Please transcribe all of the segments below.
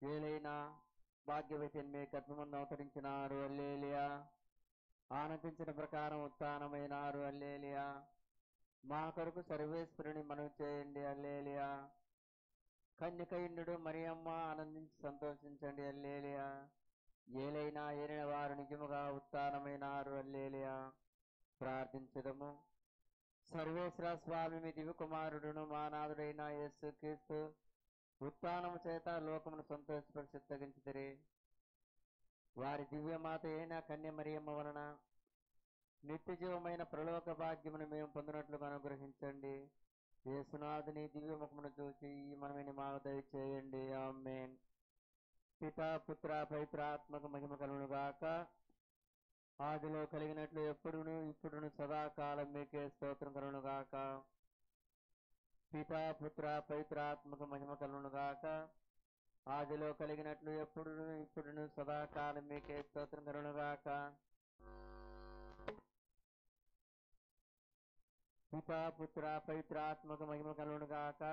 ఏలైనా భాగ్యవతిని మీ గర్భమందు అవతరించినారు. హల్లెలూయా. ఆనందించిన ప్రకారం ఉత్థానమైనారు. హల్లెలూయా. మా కొరకు సర్వేశ్వరుని మనవి చేయండి. హల్లెలూయా. కన్యకయుండు మరియమ్మ ఆనందించి సంతోషించండి. హల్లెలూయా. ఏలైనా ఏలిన వారు నిజముగా ఉత్థానమైనారు. హల్లెలూయా. ప్రార్థించదము. సర్వేశ్వర స్వామి మీ దివ్య కుమారుడును మా నాథుడైన యేసు క్రీస్తు ఉత్థానము చేత లోకమును సంతోషపరిచిత్తగించుదిరి. వారి దివ్యమాత అయిన కన్య మరియమ్మ వలన నిత్య జీవమైన ప్రలోక భాగ్యమును మేము పొందినట్లుగా అనుగ్రహించండి. యేసునాథుని దివ్యముఖమును చూసి ఈ మనవిని మాకు దయచేయండి. ఆమేన్. పితా పుత్ర పవిత్రాత్మక మహిమ కలుగును గాక. ఆదిలో కలిగినట్లు ఎప్పుడును ఇప్పుడును సదాకాలం మీకే స్తోత్రం కలుగును గాక. పితా పుత్ర పవిత్రాత్మక మహిమ కలుగును గాక. ఆదిలో కలిగినట్లు ఎప్పుడును ఇప్పుడును సదాకాలం మీకే స్తోత్రం కలుగును గాక. పితా పుత్ర పవిత్రాత్మక మహిమ కలుగును గాక.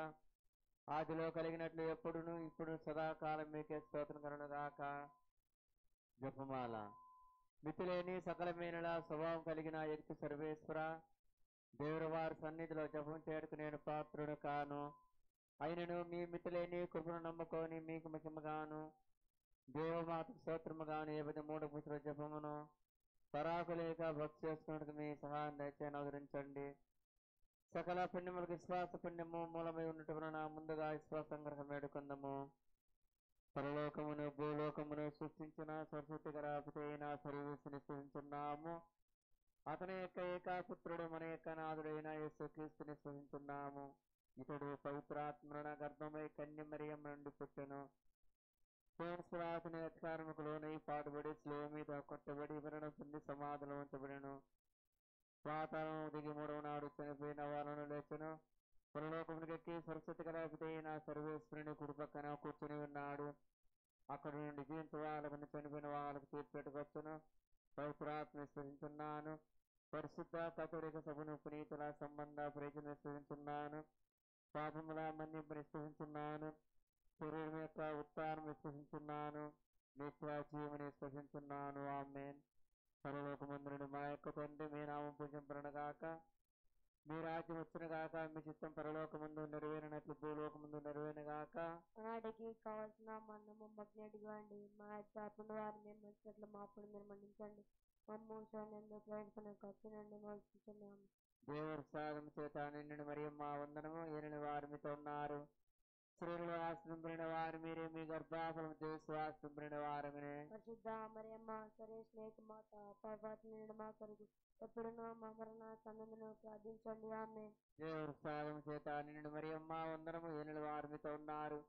ఆదిలో కలిగినట్లు ఎప్పుడును ఇప్పుడు సదాకాలం మీకే స్తోత్రం కలుగును గాక. జపమాల. మితిలేని సకలమైన స్వభావం కలిగిన ఎక్తి సర్వేశ్వర దేవుడు వారి సన్నిధిలో జపం చేయడానికి నేను పాత్రుడు కాను. అయినను మీ మితిలేని కృపను నమ్ముకొని మీకు మహిమగాను దేవమాతకు స్తోత్రముగాను ఏ 13 పుత్ర జపమును పరాకులేక భక్తి చేసుకున్నట్టుకు మీ సహాయం దయచేయని అనుగ్రహించండి. సకల పుణ్యములకు విశ్వాస పుణ్యము మూలమై ఉన్నట్టు ముందుగా విశ్వాస సంగ్రహం వేడుకుందాము. పరలోకమును భూలోకమును సృష్టించిన సరస్వతిగర అయిన సర్వీసుని సృష్టించున్నాము. అతని యొక్క ఏకాపుత్రుడు మన యొక్క నాథుడైన యేసు క్రీస్తుని సృష్టించున్నాము. ఇతడు పవిత్రాత్మన గర్భమై కన్య మరియం నుండి పుట్టెను. అతని అధికారముకు లోనై పాటుబడి స్లో మీద కొట్టబడి మరణ పొంది సమాధిలో ఉంచబడెను. పాతాళం దిగి 3వ నాడు చనిపోయిన వాళ్ళను లేచెను. పరలోకమునికెక్కి సరస్వతి గల సర్వేశ్వరుని కుడి పక్కన కూర్చుని ఉన్నాడు. అక్కడ నుండి జీవించే వాళ్ళకు చనిపోయిన వాళ్ళకు తీర్పెట్టుకొచ్చును. పవిత్రాత్మ విశ్వసించున్నాను. పరిశుద్ధ కథోలిక సభను పునీతుల సంబంధ ప్రజలు విశ్వసించున్నాను. పాపముల మన్నింపు విశ్వసించున్నాను. శరీరం యొక్క ఉత్తానం విశ్వసించున్నాను. నిత్య జీవని విశ్వసించున్నాను. ఆమేన్. పరలోకమందునుడు మా యొక్క తండ్రి మీ నామం పూజింపబడుగాక. మీ రాజ్యం వచ్చిన గాక. మీ చిత్తం పరలోకమందు నెరవేరినట్లు భూలోకమందు నెరవేరుగాక. నాటికి కావాల్సిన మన్నము మగ్నడివ్వండి. మా చాపండు వారిని మేము మంచినట్లు మాపుడు మీరు మన్నించండి. మమ్ము శోనందు ప్రయత్న ఖర్చునండి మోసుకుంటున్నాము. దేవుడు సాగం చేత నిండిన మరియమ్మ వందనము. ఏలిన వారు మీతో ఉన్నారు. స్త్రీలలో ఆశ్రయింపబడిన వారు మీరే. మీ గర్భాఫలం చేసి ఆశ్రయింపబడిన వారమే. పరిశుద్ధ మరియమ్మ సరే స్నేహ మాత పాపాత్మ మా కొరకు ఎప్పుడునో మా మరణ సమయంలో ప్రార్థించండి. ఆమె దేవుడు సాగం చేత నిండిన మరియమ్మ వందనము. ఏలిన వారు మీతో ఉన్నారు.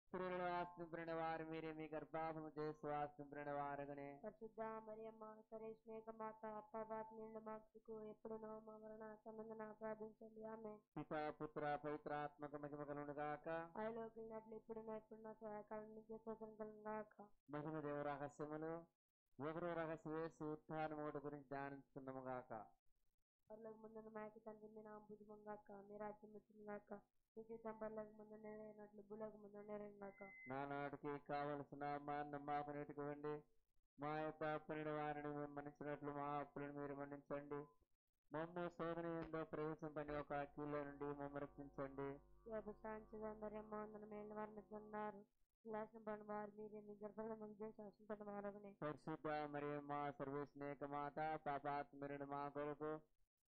స్త్రీలలో ఆశ్రయింపబడిన వారు మీరే. మీ గర్భాఫలం చేసి ఆశ్రయింపబడిన వారగనే. పరిశుద్ధ మరియమ్మ సరే స్నేహ మాత పాపాత్మ మా కొరకు ఎప్పుడునో మా మరణ సమయంలో ప్రార్థించండి. ఆమె పితా పుత్ర పవిత్రాత్మక మహిమ కలుగును గాక. ఆయనట్లు ఎప్పుడునో ఎప్పుడునో సహాయకాలం నుంచి స్వతంత్రం గాక. మహిమ దేవ రహస్యములు. ఒకరో రహస్య వేసి ఉత్థానమోటి గురించి ధ్యానించుకుందాము గాక. పర్లకు ముందు మాయకి తండ్రి మీ నామ పూజమం గాక. మీ రాజ్యం వచ్చింది గాక. మీ జీతం పర్లకు ముందు నెరవేరినట్లు భూలకు ముందు నెరవేరిన గాక. నానాటికి కావలసిన మాన్న మాకు నెట్టుకోండి. మా యొక్క అప్పుని వారిని మేము మన్నించినట్లు మా అప్పులను మీరు మన్నించండి. మమ్మ శోధన ఏందో ప్రవేశింపని ఒక కీళ్ళ నుండి మమ్మ రక్షించండి. శాంతిదందరమ్మ మేలు వారి మీద ఉన్నారు. విలాసం పడిన వారు మీరే. మీ గర్భంలో శాసన పడిన వారని పరిశుద్ధ మరియు మా సర్వేశ్నేక మాత పాపాత్మరుడు మా కొరకు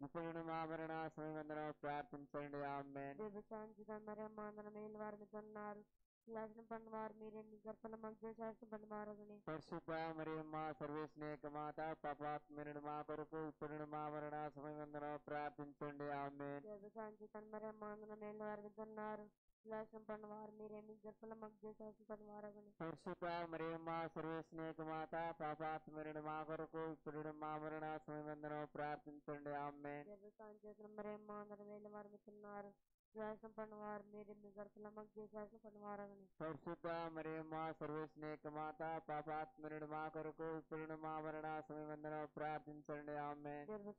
ఇప్పుడు మా మరణ సమయంలో ప్రార్థించండి. ఆమేన్. శాంతిదందరమ్మ మేలు వారి మీద ఉన్నారు. విలాసం పడిన వారు మీరే. మీ గర్భంలో శాసన పడిన వారని పరిశుద్ధ మరియు మా సర్వేశ్నేక మాత పాపాత్మరుడు మా కొరకు ఇప్పుడు మా మరణ సమయంలో ప్రార్థించండి. ఆమేన్. శాంతిదందరమ్మ మేలు వారి మీద ఉన్నారు. విలాసం పడిన వారు మీరే. మీ గర్భంలో శాసన పడిన వారని పరిశుద్ధ మరియు మా సర్వేశ్నేక మాత పాపాత్మరుడు మా కొరకు ఇప్పుడు మా మరణ సమయంలో ప్రార్థించండి. ఆమేన్. వేలు వారు ఉన్నారు. వ్యాసం పడిన వారు మీరే. మీ గర్భంలో శాసన పడిన వారని పరిశుద్ధ మరియు మా సర్వేశ్నేక మాత పాపాత్మరుడు మా కొరకు ఇప్పుడు మా మరణ సమయంలో ప్రార్థించండి. ఆమేన్. వేలు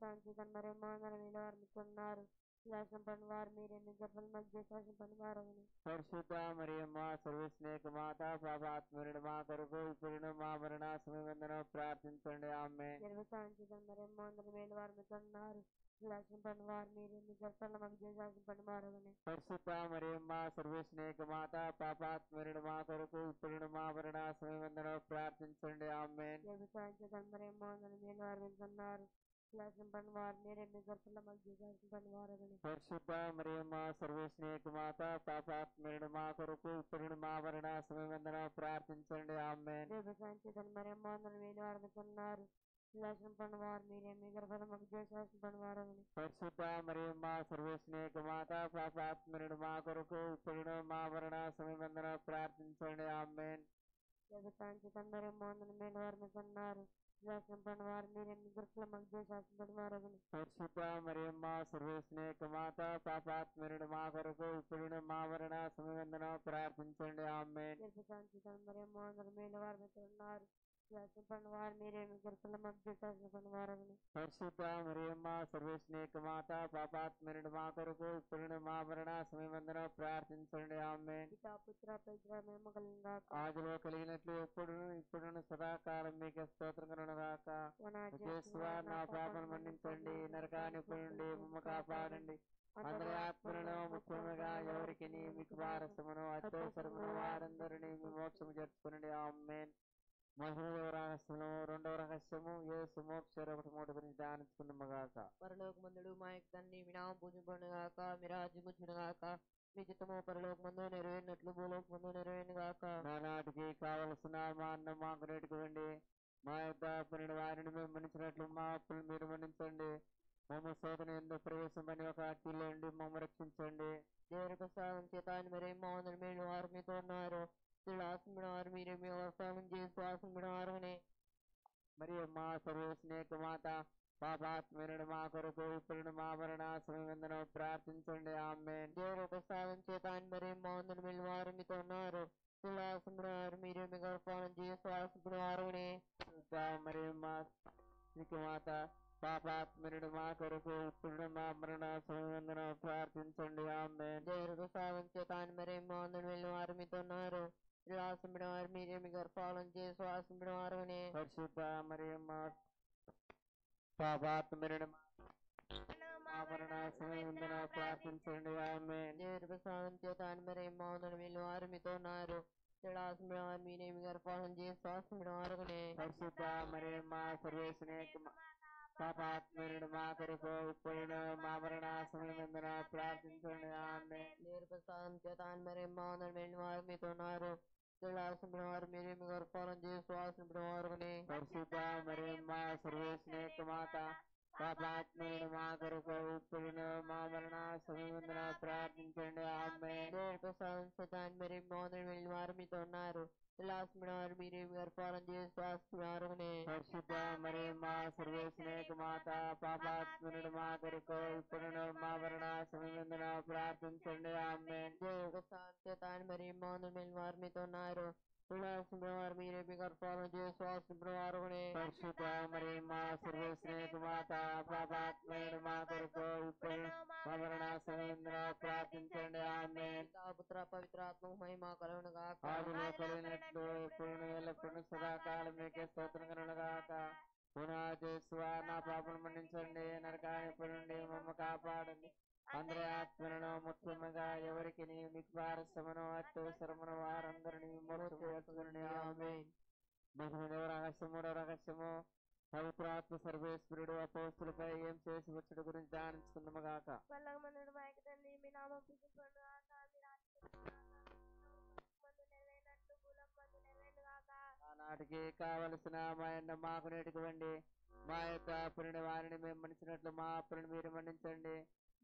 వారు ఉన్నారు. శాసన పని వారు మీరే మీ గర్భల మధ్య శాసన పని వారని పరిశుద్ధ మరియమ్మ సర్వస్నేక మాత పాపాత్మరుడు మా కొరకు ఇప్పుడు మా మరణ సమయంలో ప్రార్థించండి ఆమె నిర్వహించడం మరేమో అందరి మేలు వారు మీతో ఉన్నారు శాసన పని వారు మీరే మీ గర్భల మధ్య శాసన పని వారని పరిశుద్ధ మరియమ్మ సర్వస్నేక మాత పాపాత్మరుడు మా కొరకు ఇప్పుడు మా మరణ సమయంలో ప్రార్థించండి ఆమె నిర్వహించడం మరేమో అందరి మేలు వారు మీతో ఉన్నారు శాసన పని వారు మీరే మీ గర్భల మధ్య శాసన పని వారని పరిశుద్ధ మరియమ్మ సర్వస్నేక మాత పాపాత్మరుడు మా కొరకు ఇప్పుడు మా మరణ సమయంలో ప్రార్థించండి ఆమె నిర్వహించడం మరేమో అందరి మేలు వారు మీతో ఉన్నారు శాసన పని వారు మీరే మీ గర్భల మధ్య శాసన పని వారని పరిశుద్ధ మరియమ్మ సర్వస్నేక మాత పాపాత్మరుడు మా కొరకు ఇప్పుడు మా మరణ సమయంలో ప్రార్థించండి ఆమె నిర్వహించడం మరేమో అందరి మేలు వారు మీతో ఉన్నారు శాసన పని వారు మీరే మీ గర్భల మధ్య శాసన పని వారని పరిశుద్ధ మరియమ్మ సర్వస్నేక మాత పాపాత్మరుడు మా కొరకు ఇప్పుడు మా మరణ సమయంలో ప్రార్థించండి ఆమె నిర్వహించడం మరేమో అందరి మేలు వారు మీతో ఉన్నారు శాసన పని వారు మీరే మీ గర్భల మధ్య శాసన పని వారని పరిశుద్ధ మరియమ్మ సర్వస్నేక మాత పాపాత్మరుడు మా కొరకు ఇప్పుడు మా మరణ సమయంలో ప్రార్థించండి ఆమె పితా పుత్ర పవిత్ర మేము కలిగిన ఆదిలో కలిగినట్లు ఇప్పుడు సదాకాలం మీకు స్తోత్రం కలుగునుగాక. యేసువా నా పాపను మన్నించండి, నరకానికి నుండి మమ్మ కాపాడండి, అందరి ఆత్మలను ముఖ్యముగా ఎవరికి మీకు వారసమును అత్యవసరమును వారందరినీ మీ మోక్షము చేర్చుకునండి ఆమేన్. మహిళ రహస్యము రెండవ రహస్యము యేసు మోక్ష ఒకటి గురించి ధ్యానించుకుందాముగాక. పరలోకమందుడు మా యొక్క తండ్రి మీ నామం పూజింపబడునుగాక, మీ రాజ్యం వచ్చునుగాక, మీ చిత్తము పరలోకమందు నెరవేరినట్లు భూలోకమందు నెరవేరునుగాక. నానాటికి కావలసిన మా అన్నం మాకు నేర్చుకోండి, మా యొక్క అప్పుని వారిని మేము మన్నించినట్లు మా అప్పులు మీరు మన్నించండి, మమ్మ శోధన ఎందుకు ప్రవేశమని ఒక అట్టిలో ఉండి మమ్మ రక్షించండి. దేవుని ప్రసాదం చేత ఆయన మరేమో అందరి మేలు వారు మీతో ఉన్నారు, ఆశించిన వారు మీరే మీ అవసరం చేసి ఆశించిన వారునే. మరి మా సర్వస్నేక మాత పాపాత్మరుడు మా కొరకు ఇప్పుడు మా మరణ సమయంలో ప్రార్థించండి ఆమేన్. దేవుని ప్రసాదం చేత ఆయన మరేమో అందరి మేలు వారు మీతో ఉన్నారు, ఆశించిన వారు మీరే మీ గర్భాలను చేసి ఆశించిన వారునే. మరి మా మాత పాపాత్మరుడు మా కొరకు ఇప్పుడు మా మరణ సమయంలో ప్రార్థించండి ఆమేన్. దేవుని ప్రసాదం చేత ఆయన మరేమో అందరి మేలు వారు మీతో ఉన్నారు, ఆశించిన వారు మీరే మీ గర్భాలను చేసి ఆశించిన వారునే. పరిశుద్ధ మరియు పాపాత్మరుడు మా మరణ సమయంలో ప్రార్థించండి ఆమేన్. దేవుని ప్రసాదం చేత ఆయన మరేమో అందరి మేలు వారు మీతో ఉన్నారు, ఆశించిన వారు మీరే మీ గర్భాలను చేసి ఆశించిన వారునే. పరిశుద్ధ మరియు సర్వేశ్వనేక పాపాత్మరుడు మా కొరకు ఇప్పుడు మా మరణ సమయంలో ప్రార్థించండి ఆమేన్. దేవుని ప్రసాదం చేత ఆయన మరేమో అందరి మేలు వారు మీతో ఉన్నారు, ఆశించిన వారు మీరే మీ గర్భాలను చేసి ఆశించిన వారునే. పరిశుద్ధ మరియు సర్వేశ్వనేక మాత పాపాత్మరుడు మా కొరకు ఇప్పుడు మా మరణ సమయంలో ప్రార్థించండి ఆమేన్. దేవుని ప్రసాదం చేత ఆయన మరేమో అందరి మేలు వారు మీతో ఉన్నారు, ఆశించిన వారు మీరే మీ గర్భాలను చేసి ఆశించిన వారునే. పరిశుద్ధ మరియు సర్వేశ్వనేక మాత పాపాత్మరుడు మా కొరకు ఇప్పుడు మా మరణ సమయంలో ప్రార్థించండి ఆమేన్. దేవుని ప్రసాదం చేత ఆయన మరేమో అందరి మేలు వారు మీతో ఉన్నారు, ఆశించిన వారు మీరే మీ గర్భాలను చేసి ఆశించిన వారునే. పరిశుద్ధ మరియు సర్వేశ్వనేక మాత పాపాత్మరుడు మా కొరకు ఇప్పుడు మా మరణ సమయంలో ప్రార్థించండి ఆమేన్. పుత్ర పవిత్రాత్మ మహిమ కలుగునుగాక. ఆదిలో కలిగినట్లు ఇప్పుడు ఎల్లప్పుడు సదాకాలం మీకే స్తోత్రం కలుగునుగాక. పునాదేశ్వా నా పాపను మన్నించండి, నరకానికి నుండి మమ్మ కాపాడండి, అందరి ఆత్మలను ముఖ్యముగా ఎవరికి మీకు వారసమును అత్యవసరమును వారందరినీ మోక్షమును ఆమేన్. మహిమదేవ రహస్యము రహస్యము పవిత్రాత్మ సర్వేశ్వరుడు అపోస్తులపై ఏం చేసి వచ్చుడు గురించి ధ్యానించుకుందాము గాక. పల్లగమనుడు మా యొక్క తండ్రి మీ నామం పూజింపబడునుగాక, మీ రాజ్యం మందు నెరవేరినట్లు భూలోకమందు నెరవేరునుగాక. ఆనాటికి కావలసిన మా అన్న మాకు నేటికివ్వండి, మా యొక్క అప్పుని వారిని మేము మన్నించినట్లు మా అప్పుని మీరు మన్నించండి,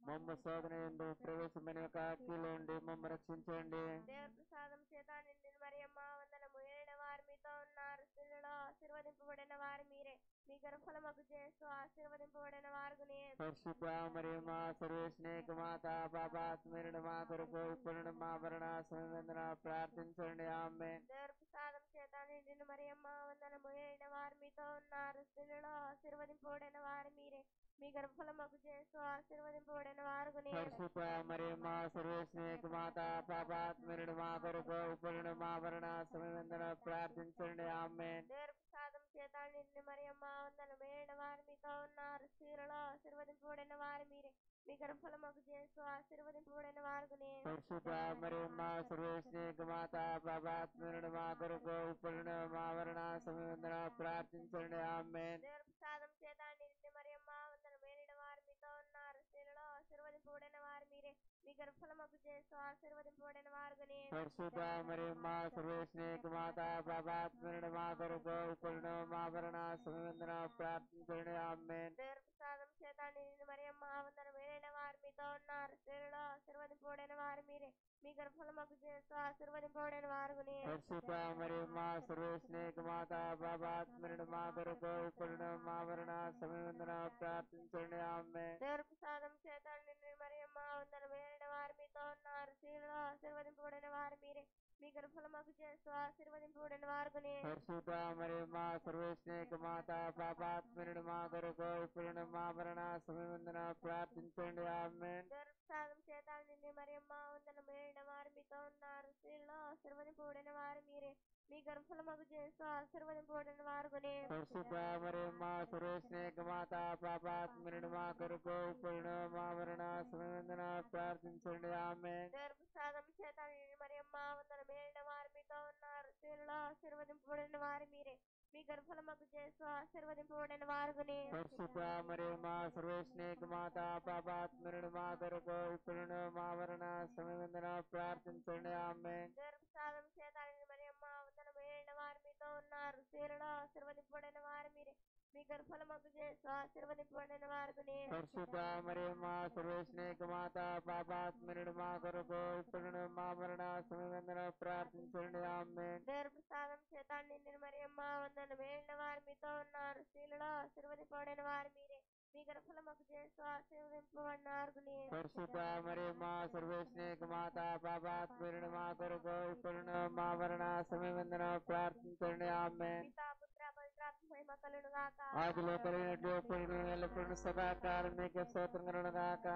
మమ్మ శోధన ఎందుకు ప్రవేశమని ఒక అక్కిలో ఉండి మమ్మ రక్షించండి. దేవుని ప్రసాదం చేత నిండిన మరియమ్మ వందనము, ఏలిన వారు మీతో ఉన్నారు, స్త్రీలలో ఆశీర్వదింపబడిన వారు మీరే, మీ గర్భఫలమగు చేస్తూ ఆశీర్వదింపబడిన వారునే. పరిశుద్ధ మరియు సర్వేశ్వనేక మాత పాపాత్మరుడు మా కొరకు ఇప్పుడు మా మరణ సమయంలో ప్రార్థించండి ఆమేన్. దేవుని ప్రసాదం చేత నిండిన మరియమ్మ వందనము. ఏలిన వారు మీతో ఉన్నారు, స్త్రీలలో ఆశీర్వదింపబడిన వారు మీరే. మీ గర్భఫలమగు యేసు ఆశీర్వదింపబడిన వారుగునే. పరిశుద్ధ మరియమ్మ సర్వేశ్వరుని మాత, పాపాత్ములను మా కొరకు ఇప్పుడు మా మరణ సమయమందున ప్రార్థించండి. ఆమేన్. దేవుని ప్రసాదం చేత నిండిన మరియమ్మ వందనము. ఏలిన వారు మీతో ఉన్నారు, స్త్రీలలో ఆశీర్వదింపబడిన వారు మీరే. మీ గర్భఫలమగు యేసు ఆశీర్వదింపబడిన వారుగునే. పరిశుద్ధ మరియమ్మ సర్వేశ్వరుని మాత, పాపాత్ములను మా కొరకు ఇప్పుడు మా మరణ సమయమందున ప్రార్థించండి. ఆమేన్. దేవుని ప్రసాదం చేత నిండిన మరియమ్మ వందనము. ఏలిన వారు మీతో ఉన్నారు, స్త్రీలలో ఆశీర్వదింపబడిన వారు మీరే. మీ గర్భఫలమగు యేసు ఆశీర్వదింపబడిన వారుగునే. పరిశుద్ధ మరియమ్మ సర్వేశ్వరుని మాత, పాపాత్ములను మా కొరకు ఇప్పుడు మా మరణ సమయమందున ప్రార్థించండి. ఆమేన్. దేవుని ప్రసాదం చేత నిండిన మరియమ్మ వందనము. ఏలిన వారు మీతో ఉన్నారు, స్త్రీలలో ఆశీర్వదింపబడిన వారు మీరే. మీ గర్భఫలమగు యేసు ఆశీర్వదింపబడిన వారుగునే. పరిశుద్ధ మరియమ్మ సర్వేశ్వరుని మాత, పాపాత్ములను మా కొరకు ఇప్పుడు మా మరణ సమయమందున ప్రార్థించండి. ఆమేన్. దేవుని ప్రసాదం చేత నిండిన మరియమ్మ వందనము. ఏలిన వారు మీతో ఉన్నారు, స్త్రీలలో ఆశీర్వదింపబడిన వారు మీరే. మీ గర్భఫలమగు యేసు ఆశీర్వదింపబడిన వారుగునే. పరిశుద్ధ మరియమ్మ సర్వేశ్వరుని మాత, పాపాత్ములను మా కొరకు ఇప్పుడు మా మరణ సమయమందున ప్రార్థించండి. ఆమేన్. దేవుని ప్రసాదం చేత నిండిన మరియమ్మ వందనము. ఏలిన వారు మీతో ఉన్నారు, స్త్రీలలో ఆశీర్వదింపబడిన వారు మీరే. మీ గర్భఫలమగు యేసు ఆశీర్వదింపబడిన వారుగునే. పరిశుద్ధ మరియమ్మ సర్వేశ్వరుని మాత, పాపాత్ములను మా కొరకు ఇప్పుడు మా మరణ సమయమందున ప్రార్థించండి. ఆమేన్. దేవుని ప్రసాదం చేత నిండిన మరియమ్మ వందనము. ఏలిన వారు మీతో ఉన్నారు, స్త్రీలలో ఆశీర్వదింపబడిన వారు మీరే. మీ గర్భఫలమగు యేసు ఆశీర్వదింపబడిన వారుగునే. పరిశుద్ధ మరియమ్మ సర్వేశ్వరుని మాత, పాపాత్ములను మా కొరకు ఇప్పుడు మా మరణ సమయమందున ప్రార్థించండి. ఆమేన్. దేవుని ప్రసాదం చేత నిండిన మరియమ్మ వందనము. ఏలిన వారు మీతో ఉన్నారు, స్త్రీలలో ఆశీర్వదింపబడిన వారు మీరే. మీ గర్భఫలమగు యేసు ఆశీర్వదింపబడిన వారుగునే. పరిశుద్ధ మరియమ్మ సర్వేశ్వరుని మాత, పాపాత్ములను మా కొరకు ఇప్పుడు మా మరణ సమయమందున ప్రార్థించండి. ఆమేన్. దేవుని ప్రసాదం చేత నిండిన మరియమ్మ వందనము. ఏలిన వారు మీతో ఉన్నారు, స్త్రీలలో ఆశీర్వదింపబడిన వారు మీరే. మీ గర్భఫలమగు యేసు ఆశీర్వదింపబడిన వారుగునే. పరిశుద్ధ మరియమ్మ సర్వేశ్వరుని మాత, పాపాత్ములను మా కొరకు ఇప్పుడు మా మరణ సమయమందున ప్రార్థించండి. ఆమేన్. పితా పుత్ర పవిత్రాత్మ మహిమ కలుగును గాక. ఆదిలో కలిగినట్లు ఎప్పుడు ఎల్లప్పుడు సదాకాలం మీకు స్తోత్రం కలుగును గాక.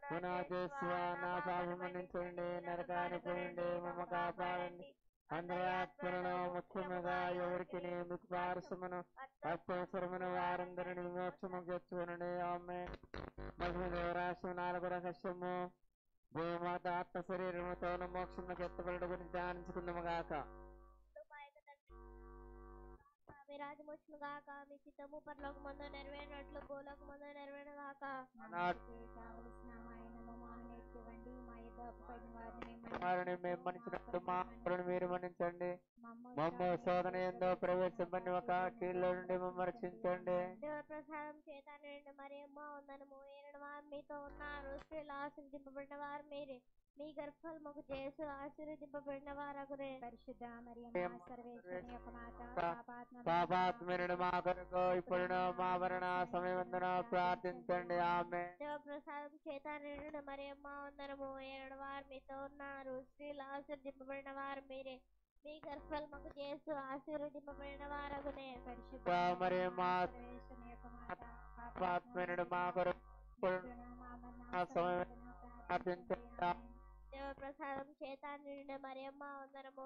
పునాదేశ్వర నా పాపం మన్నించండి, నరకాన్ని పోయండి, మమ్మ కాపాడండి. అందరి ఆత్మలను ముఖ్యముగా ఎవరికి మీకు పారసమును అత్యవసరమైన వారందరినీ మోక్షము తెచ్చుకునండి. ఆమేన్. మహిమదేవరాశి 4వ రహస్యము, దేవమాత ఆత్మ శరీరముతోను మోక్షములకు ఎత్తబడి గురించి ధ్యానించుకుందాము గాక. మీ రాజ్యం వచ్చును గాక. మీ చిత్తము పరలోకమందు నెరవేరినట్లు భూలోకమందు నెరవేరును గాక. వారిని మేము మన్నించినట్టు మా అప్పులను మీరు మన్నించండి. మమ్మ శోధన ఎందో ప్రవేశింపని ఒక కీళ్ళ నుండి మమ్మ రక్షించండి. దేవ ప్రసాదం చేత నిండిన మరియమ్మ వందనము. ఏలిన వారు మీతో ఉన్నారు, స్త్రీలు ఆశీర్వదింపబడిన వారు మీరే. మీ గర్భఫలమగు యేసు ఆశీర్వదింపబడిన వారగునే. పరిశుద్ధ మరియమ్మ సర్వేశ్వరుని యొక్క మాత, పాపాత్ములను మా కొరకు ఇప్పుడు మా మరణ సమయమందున ప్రార్థించండి. ఆమేన్. దేవ ప్రసాదం చేత నిండిన మరియమ్మ వందనము. ఏలిన వారు మీతో ఉన్నారు, స్త్రీలు ఆశీర్వదింపబడిన వారు మీరే. మీ గర్భఫలమగు యేసు ఆశీర్వదింపబడిన వారగునే. పరిశుద్ధ మరియమ్మ సర్వేశ్వరుని యొక్క మాత, పాపాత్ములను మా కొరకు ఇప్పుడు మా సమయమందున ప్రార్థించండి. దేవ ప్రసాదం చేత నిండిన మరియమ్మ వందనము.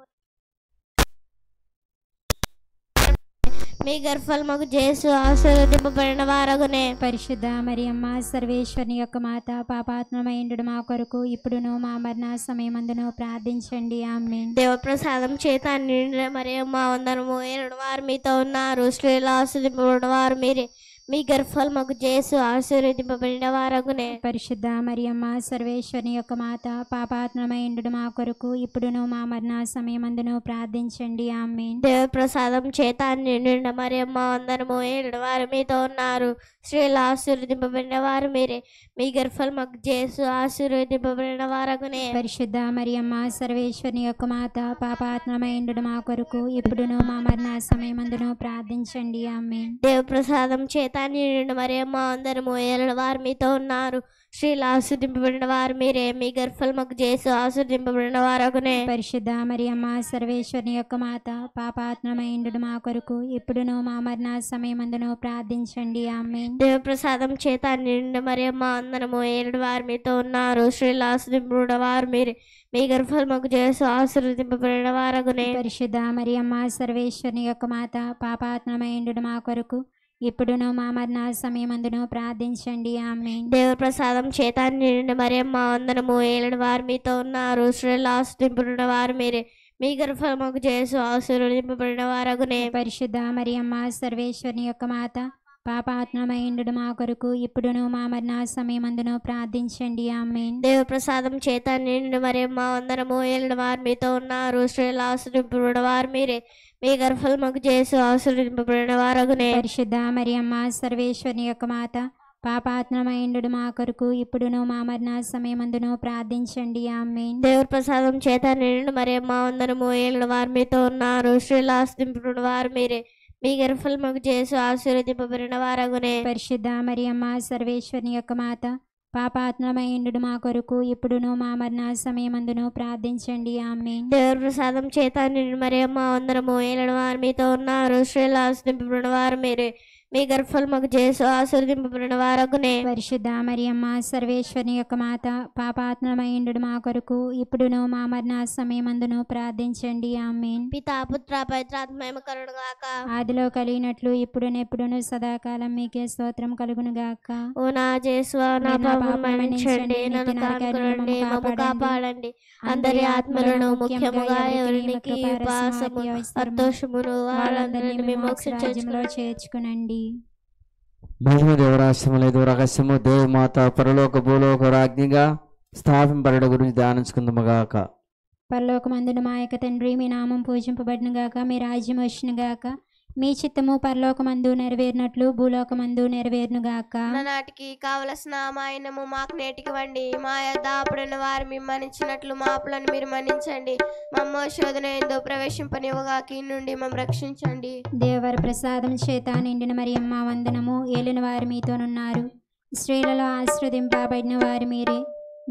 మీ గర్భఫలమగు యేసు ఆశీర్వదింపబడిన వారగునే. పరిశుద్ధ మరియమ్మ సర్వేశ్వరుని యొక్క మాత, పాపాత్మమైండు మా కొరకు ఇప్పుడును మా మరణ సమయమందును ప్రార్థించండి. ఆమేన్. దేవ ప్రసాదం చేత నిండిన మరియమ్మ వందనము. ఏలిన వారు మీతో ఉన్నారు, స్త్రీలు ఆశీర్వదింపబడిన వారు మీరే. మీ గర్భఫలమగు యేసు ఆశీర్వదింపబడిన వారగునే. పరిశుద్ధ మరియమ్మ సర్వేశ్వరుని యొక్క మాత, పాపాత్మమైండు మా కొరకు ఇప్పుడును మా మరణ సమయమందును ప్రార్థించండి. ఆమేన్. దేవ ప్రసాదం చేత నిండిన మరియమ్మ వందనము. ఏలిన వారు మీతో ఉన్నారు, స్త్రీలు ఆశీర్వదింపబడిన వారు మీరే. మీ గర్భఫలమగు యేసు ఆశీర్వదింపబడిన వారగునే. పరిశుద్ధ మరియమ్మ సర్వేశ్వరుని యొక్క మాత, పాపాత్మమైండు మా కొరకు ఇప్పుడును మా మరణ సమయమందును ప్రార్థించండి. ఆమేన్. దేవ ప్రసాదం చేత నిండిన మరియమ్మ వందనము. ఏలిన వారు మీతో ఉన్నారు, స్త్రీలు ఆశీర్వదింపబడిన వారు మీరే, మీ గర్భఫలమగు యేసు ఆశీర్వదింపబడిన వారగునే. పరిశుద్ధ మరియమ్మ సర్వేశ్వరుని యొక్క మాత, పాపాత్మమైండు మా కొరకు ఇప్పుడును మా మరణ సమయమందును ప్రార్థించండి. ఆమేన్. దేవప్రసాదం చేత నిండు మరియమ్మ వందనము. ఏలుడు వారు మీతో ఉన్నారు. స్త్రీలు ఆశీర్వదింపబడిన వారు మీరే, మీ గర్భఫలమగు యేసు ఆశీర్వదింపబడిన వారగునే. పరిశుద్ధ మరియమ్మ సర్వేశ్వరుని యొక్క మాత, పాపాత్మమైండు మా కొరకు ఇప్పుడును మా మరణ సమయమందును ప్రార్థించండి. ఆమేన్. దేవప్రసాదం చేత నిండు మరియమ్మ వందనము. ఏలుడు వారు మీతో ఉన్నారు. స్త్రీలు ఆశీర్వదింపబడిన వారు మీరే, మీ గర్భఫలమగు యేసు ఆశీర్వదింపబడిన వారగునే. పరిశుద్ధ మరియమ్మ సర్వేశ్వరుని యొక్క మాత, పాపాత్మమైండు మా కొరకు ఇప్పుడును మా మరణ సమయమందును ప్రార్థించండి. ఆమేన్. దేవప్రసాదం చేత నిండు మరియమ్మ వందనము. ఏలుడు వారు మీతో ఉన్నారు. స్త్రీలు ఆశీర్వదింపబడిన వారు మీరే, మీ గర్భఫలమగు యేసు ఆశీర్వదింపబడిన వారగునే. పరిశుద్ధ మరియమ్మ సర్వేశ్వరుని యొక్క మాత, పాపాత్మమైండు మా కొరకు ఇప్పుడును మా మరణ సమయమందును ప్రార్థించండి. ఆమేన్. దేవప్రసాదం చేత నిండు మరియమ్మ వందనము. ఏలుడు వారు మీతో ఉన్నారు. స్త్రీలు ఆశీర్వదింపబడిన వారు మీరే, మీ గర్భఫలమగు యేసు ఆశీర్వదింపబడిన వారగునే. పరిశుద్ధ మరియమ్మ సర్వేశ్వరుని యొక్క మాత, పాపాత్మమైండు మా కొరకు ఇప్పుడును మా మరణ సమయమందును ప్రార్థించండి. ఆమేన్. దేవప్రసాదం చేత నిండు మరియమ్మ వందనము. ఏలుడు వారు మీతో ఉన్నారు. స్త్రీలు ఆశీర్వదింపబడిన వారు మీరే, మీ గర్భఫలమగు యేసు ఆశీర్వదింపబడిన వారగునే. పరిశుద్ధ మరియమ్మ సర్వేశ్వరుని యొక్క మాత, పాపాత్మమైండు మా కొరకు ఇప్పుడును మా మరణ సమయమందును ప్రార్థించండి. ఆమేన్. పితా పుత్ర పవిత్రాత్మ కలుగునుగాక. ఆదిలో కలిగినట్లు ఇప్పుడునెప్పుడును సదాకాలం మీకే స్తోత్రం కలుగునుగాక. ఓ నా యేసువా, నా పాపములను మన్నించండి, నన్ను కాపాడండి, మమ్ము కాపాడండి. అందరి ఆత్మలను, ముఖ్యముగా ఎవరికి ఉపాసము సంతోషమును వాళ్ళందరినీ మోక్షరాజ్యంలో చేర్చుకునండి. మహిమ దేవరాశ్యములేదు రహస్యము దేవమాత పరలోక భూలోక రాజ్ఞిగా స్థాపింపబడ గురించి ధ్యానించుకుందాముగాక. పరలోకమందున మా యొక్క తండ్రి, మీ నామం పూజింపబడిన గాక, మీ రాజ్యం వచ్చిన గాక, మీ చిత్తము పరలోకమందు నెరవేరినట్లు భూలోకమందు నెరవేరును గాక. నాటికి కావలసిన మాయనము మాకు నేటికివ్వండి. మా యొద్ద అప్పుడున్న వారు మేము మన్నించినట్లు మా అప్పులను మీరు మన్నించండి. మమ్మ శోధన ఎందు ప్రవేశింపనివ్వగా కీడు నుండి మమ్మల్ని రక్షించండి. దేవర ప్రసాదం చేత నిండిన మరియమ్మ వందనము. ఏలిన వారు మీతోనున్నారు. స్త్రీలలో ఆశీర్వదింపబడిన వారు మీరే,